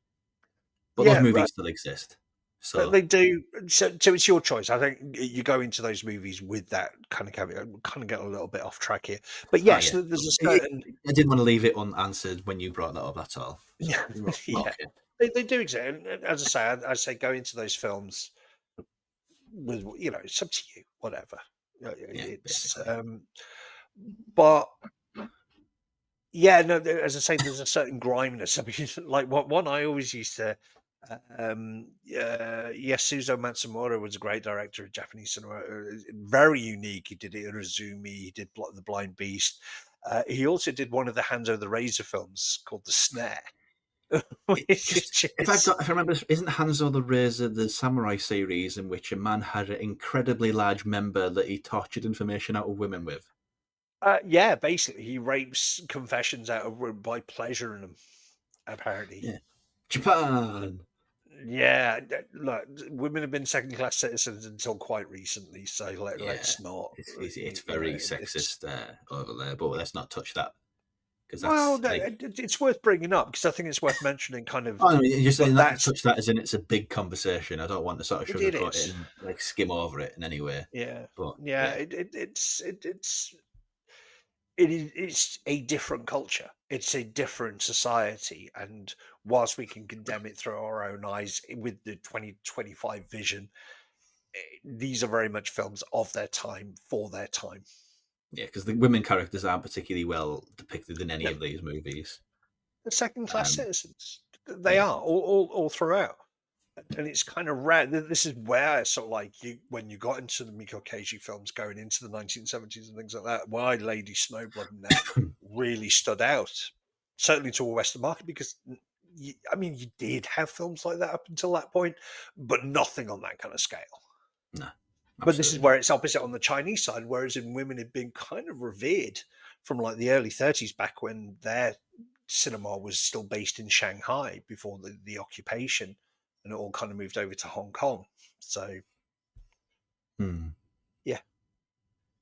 but those yeah, movies still exist. So they do. So it's your choice. I think you go into those movies with that kind of caveat. Kind of get a little bit off track here, but oh yes, yeah, there's a certain I didn't want to leave it unanswered when you brought that up. That's all. So yeah, we're yeah. okay. They do exist. And as I say, I say go into those films with it's up to you, whatever. Yeah, It's basically. but yeah, no. As I say, there's a certain griminess. I mean, like what one I always used to. Yasuzo Matsumura was a great director of Japanese cinema, very unique. He did Irizumi, he did The Blind Beast. He also did one of the Hands Over the Razor films called The Snare, Just which is if I remember, isn't Hanzo the Razor the samurai series in which a man had an incredibly large member that he tortured information out of women with? yeah, basically he rapes confessions out of women by pleasuring them. Apparently, Yeah, Japan. yeah. Look, women have been second class citizens until quite recently, so Yeah, let's not. it's very It's sexist over there, but let's not touch that because well, that's like it's worth bringing up because I think it's worth mentioning. Kind of, oh, no, you just but not that's touch that as in it's a big conversation. I don't want to sort of it sugarcoat it is. and like skim over it in any way. Yeah, But yeah. yeah, It's a different culture. It's a different society, and whilst we can condemn it through our own eyes with the 2025 vision, these are very much films of their time for their time. yeah, because the women characters aren't particularly well depicted in any No, of these movies. they're second class Um, citizens. They yeah, are all throughout. And it's kind of rare. This is where sort of like you when you got into the Miko Keiji films going into the 1970s and things like that, why Lady Snowblood and them really stood out, certainly to a Western market, because I mean, you did have films like that up until that point, but nothing on that kind of scale. no, But this is absolutely where not. it's opposite on the Chinese side, whereas in women had been kind of revered from like the early 30s back when their cinema was still based in Shanghai before the occupation and it all kind of moved over to Hong Kong. So Hmm. yeah.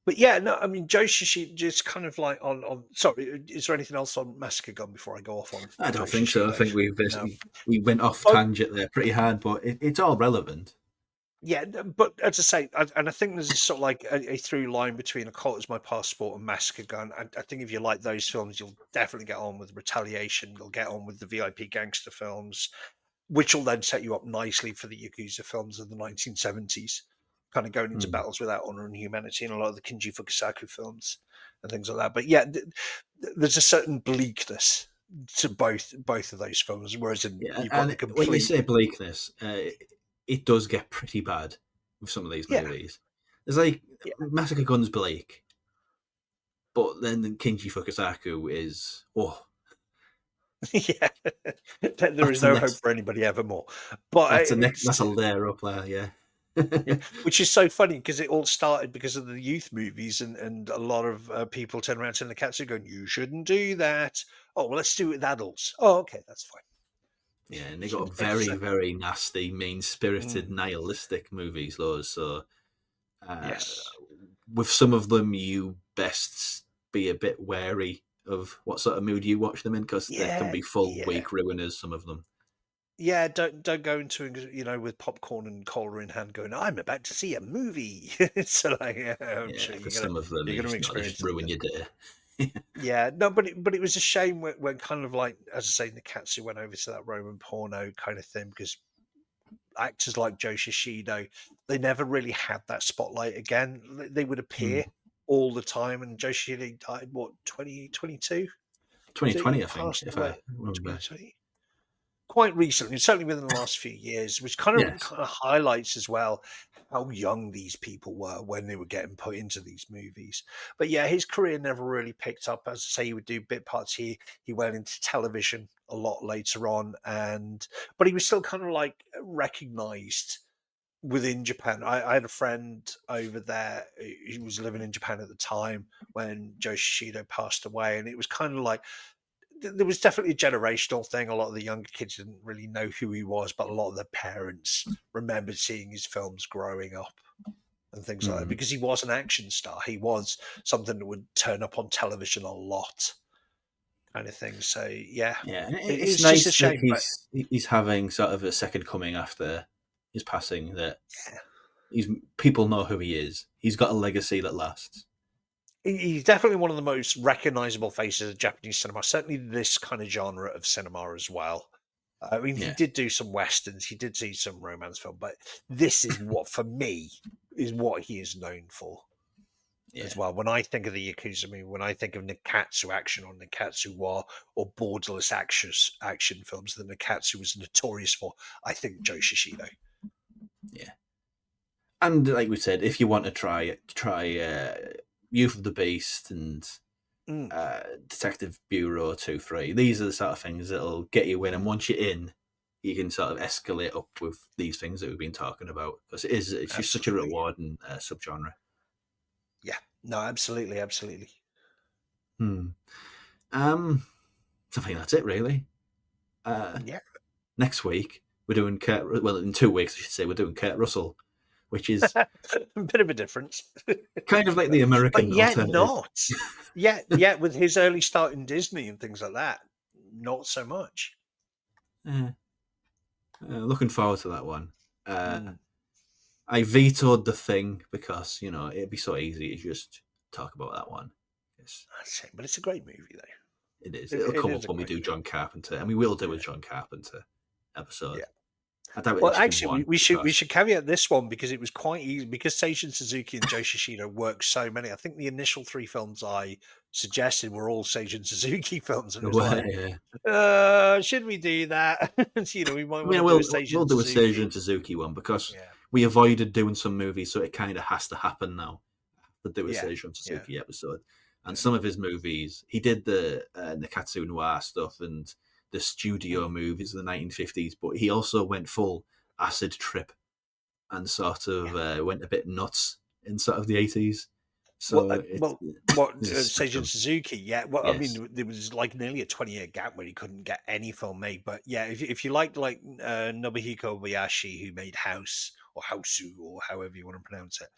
But yeah, no, I mean Joe Shishido just kind of like on sorry, is there anything else on Massacre Gun before I go off on I Joe don't think so. I Shishido? think we've No. basically we went off Oh, tangent there pretty hard, but it's all relevant. yeah, but as I say, and I think there's a sort of like a through line between A Colt Is My Passport and Massacre Gun. I think if you like those films, you'll definitely get on with Retaliation. You'll get on with the VIP gangster films, which will then set you up nicely for the Yakuza films of the 1970s, kind of going into Hmm. battles without honor and humanity, and a lot of the Kinji Fukasaku films and things like that. But yeah, there's a certain bleakness to both of those films. Whereas Yeah, you've got the and when you complete say bleakness, it does get pretty bad with some of these yeah movies. There's like yeah Massacre Gun's bleak, but then Kinji Fukasaku is yeah. There that's is the no hope next for anybody evermore. But that's it's a layer up there, yeah. yeah, which is so funny because it all started because of the youth movies, and a lot of people turn around to Nikkatsu going, "You shouldn't do that." Oh well, let's do it with adults. Oh, okay, that's fine. Yeah, and they got It's very, very nasty, mean spirited, mm, nihilistic movies, those. So uh, yes, with some of them, you best be a bit wary of what sort of mood you watch them in, because they can yeah, be full yeah, week ruiners. Some of them. yeah. Don't go into it, with popcorn and cola in hand, going, "I'm about to see a movie." So like, yeah, I'm Yeah, sure because some of them you're you gonna just know they just experience ruin something. your day. Yeah, no, but it was a shame when kind of like, as I say, Nikkatsu went over to that Roman porno kind of thing, because actors like Joe Shishido, they never really had that spotlight again. They would Hmm. appear all the time, and Joe Shishido died, what, 2022? Was it? He 2020, I think, passed if I away remember. 2020? Quite recently, certainly within the last few years, which kind of Yes. highlights as well how young these people were when they were getting put into these movies. But yeah, his career never really picked up. As I say, he would do bit parts. He went into television a lot later on, and but he was still kind of like recognized within Japan. I had a friend over there who was living in Japan at the time when Joe Shishido passed away, and it was kind of like there was definitely a generational thing. A lot of the younger kids didn't really know who he was, but a lot of their parents remembered seeing his films growing up and things like that, Hmm. because he was an action star. He was something that would turn up on television a lot, kind of thing. So yeah, Yeah, and it's it's just a nice that shame, but he's having sort of a second coming after his passing. That yeah, he's people know who he is. He's got a legacy that lasts. he's definitely one of the most recognizable faces of Japanese cinema. Certainly, this kind of genre of cinema as well. I mean, he Yeah, did do some westerns, he did see some romance film, but this is what, for me, is what he is known for as yeah, well. When I think of the Yakuza movie, when I think of Nikkatsu action or Nikkatsu war or borderless action films that Nikkatsu was notorious for, I think Joe Shishido. yeah. And like we said, if you want to try Youth of the Beast and Mm, Detective Bureau 2, 3. These are the sort of things that'll get you in, and once you're in, you can sort of escalate up with these things that we've been talking about, because it's just such a absolutely. rewarding subgenre. Yeah. No, absolutely, absolutely. Hmm. Um, so I think that's it really. Yeah. Next week we're doing Well, in 2 weeks I should say, we're doing Kurt Russell, which is A bit of a difference. kind of like the But American yet alternative. not. Yet with his early start in Disney and things like that, not so much. Uh, Looking forward to that one. Uh, Mm, I vetoed the thing because it'd be so easy to just talk about that one. Yes, that's it. But it's a great movie, though. it is. It, It'll it come is up a when we great do movie. John Carpenter, and we will do a Yeah, John Carpenter yeah. episode. I doubt we'll Well, just do actually, we, one we should we because should caveat this one because it was quite easy, because Seijun Suzuki and Joe Shishido worked so many. I think the initial three films I suggested were all Seijun Suzuki films, and it no was way. like, should we do that? We might I want mean, to do a we'll Seijun do a Suzuki. Seijun Suzuki one because Yeah, we avoided doing some movies, so it kind of has to happen now to do a yeah, Seijun yeah, Suzuki episode. And yeah. some of his movies, he did the Nikkatsu noir stuff and the studio Mm, movies of the 1950s, but he also went full acid trip and sort yeah. of went a bit nuts in sort of the 80s. Well, So it's what there's a Seijun spectrum. Suzuki? Yeah, well, I Yes. mean, there was like nearly a 20-year gap where he couldn't get any film made. But yeah, if you like Nobuhiko Obayashi, who made House or Hausu or however you want to pronounce it,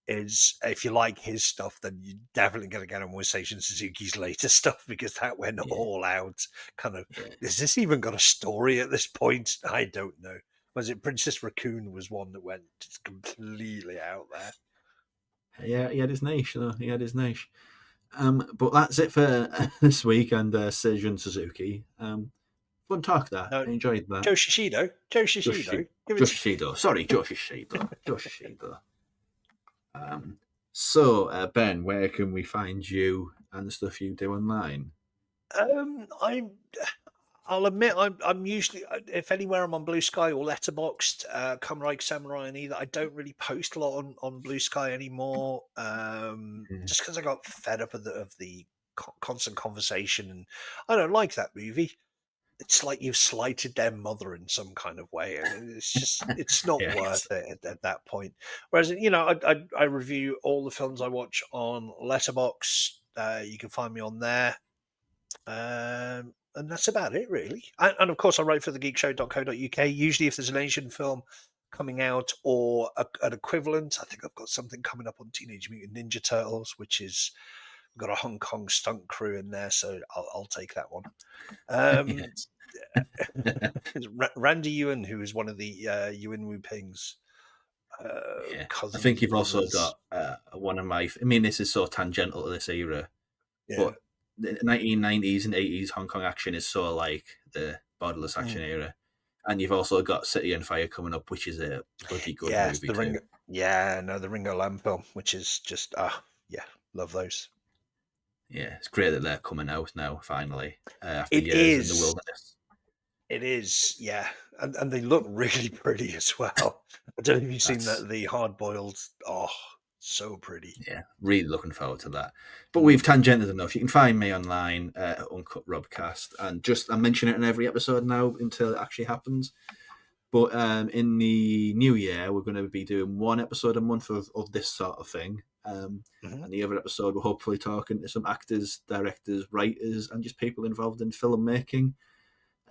is if you like his stuff, then you definitely got to get on with Seijun Suzuki's later stuff, because that went Yeah. all out. Kind of, Yeah. has this even got a story at this point? I don't know. Was it Princess Raccoon was one that went just completely out there? Yeah, he had his niche. He had his niche. But that's it for this week and Seijun Suzuki. Fun talk that. No, I enjoyed that. Joe Shishido. Joe Josh, Shishido. Give it Josh to. Shido. Sorry, Josh Shido. Josh Shido. Um, so, Ben, where can we find you and the stuff you do online? I'm. I'll admit, I'm usually, if anywhere, I'm on Blue Sky or Letterboxd, Cymreig Samurai, and either. I don't really post a lot on Blue Sky anymore, Yeah. just because I got fed up of the constant conversation, and I don't like that movie. It's like you've slighted their mother in some kind of way, and it's not Yeah, worth it at that point. Whereas, I review all the films I watch on Letterboxd. You can find me on there. And that's about it, really. And of course, I write for thegeekshow.co.uk. Usually, if there's an Asian film coming out or an equivalent, I think I've got something coming up on Teenage Mutant Ninja Turtles, which is we've got a Hong Kong stunt crew in there, so I'll take that one. Um, yes. it's Randy Ewan, who is one of the Ewan Wu Ping's Yeah. I think cousins, you've also brothers. got one of my. I mean, this is so tangential to this era, Yeah. but the 1990s and 80s Hong Kong action is so like the borderless Mm. action era. And you've also got City and Fire coming up, which is a bloody good Yes, movie the too. Ringo. Yeah, no, the Ringo Lam film, which is just yeah, love those. Yeah, it's great that they're coming out now, finally, after It years in the is. wilderness. It is, yeah, and they look really pretty as well. I don't know if you've seen That's that the hard boiled. Oh, so pretty. Yeah, really looking forward to that. But we've Mm, tangented enough. You can find me online at Uncut Robcast, and just I mention it in every episode now until it actually happens. But in the new year, we're going to be doing one episode a month of this sort of thing. mhm. And the other episode, we're hopefully talking to some actors, directors, writers, and just people involved in filmmaking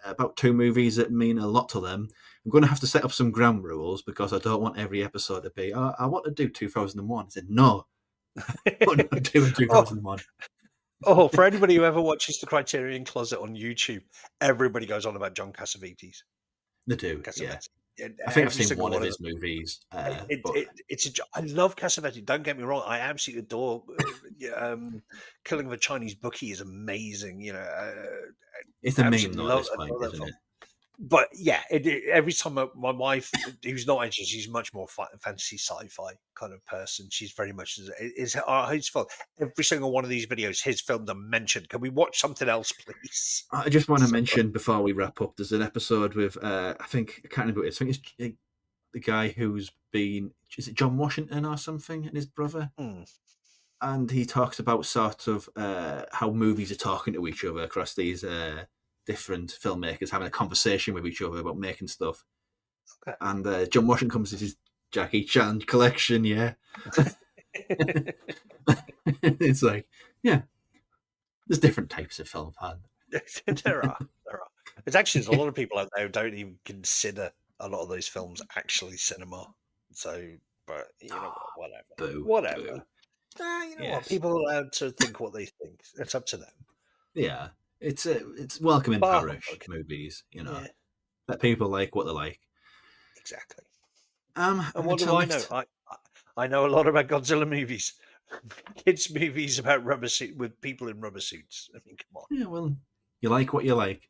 about two movies that mean a lot to them. I'm going to have to set up some ground rules because I don't want every episode to be, I want to do 2001. I said, no, I'm not doing Oh, 2001. for anybody who ever watches the Criterion Closet on YouTube, everybody goes on about John Cassavetes. They do, yeah. Cassavetes, and I think I've every seen single one of one of them. his movies, It, but it it's I love Cassavetes. Don't get me wrong. I absolutely adore. Yeah, Killing of a Chinese Bookie is amazing. it's a meme Absolutely though at this point, love that isn't it? film. But yeah, every time my wife, who's not interested, she's much more fantasy sci-fi kind of person. She's very much is his film. Every single one of these videos, his films are mentioned. Can we watch something else, please? I just want to So, mention before we wrap up, there's an episode with, I think, I can't remember who it is. I think it's the guy who's been, is it John Washington or something, and his brother? mm, And he talks about sort of how movies are talking to each other across these different filmmakers, having a conversation with each other about making stuff. And John Washington comes with his Jackie Chan collection, yeah. okay. It's like, yeah, there's different types of film fan. There are. It's actually there's a lot of people out there who don't even consider a lot of those films actually cinema. So, but Oh, whatever, boo, whatever. boo. You know what? Yes, People are allowed to think what they think. It's up to them. yeah. It's welcome in Bar parish humbug. movies, Yeah, Let people like what they like. exactly. And And what do until I know? next, I know a lot about Godzilla movies, kids movies about rubber suit with people in rubber suits. I mean, come on. yeah, well, you like what you like.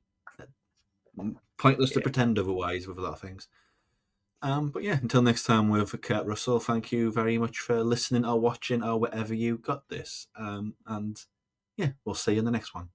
Pointless to Yeah. pretend otherwise with a lot of things. But yeah, until next time with Kurt Russell, thank you very much for listening or watching or whatever you got this. And yeah, we'll see you in the next one.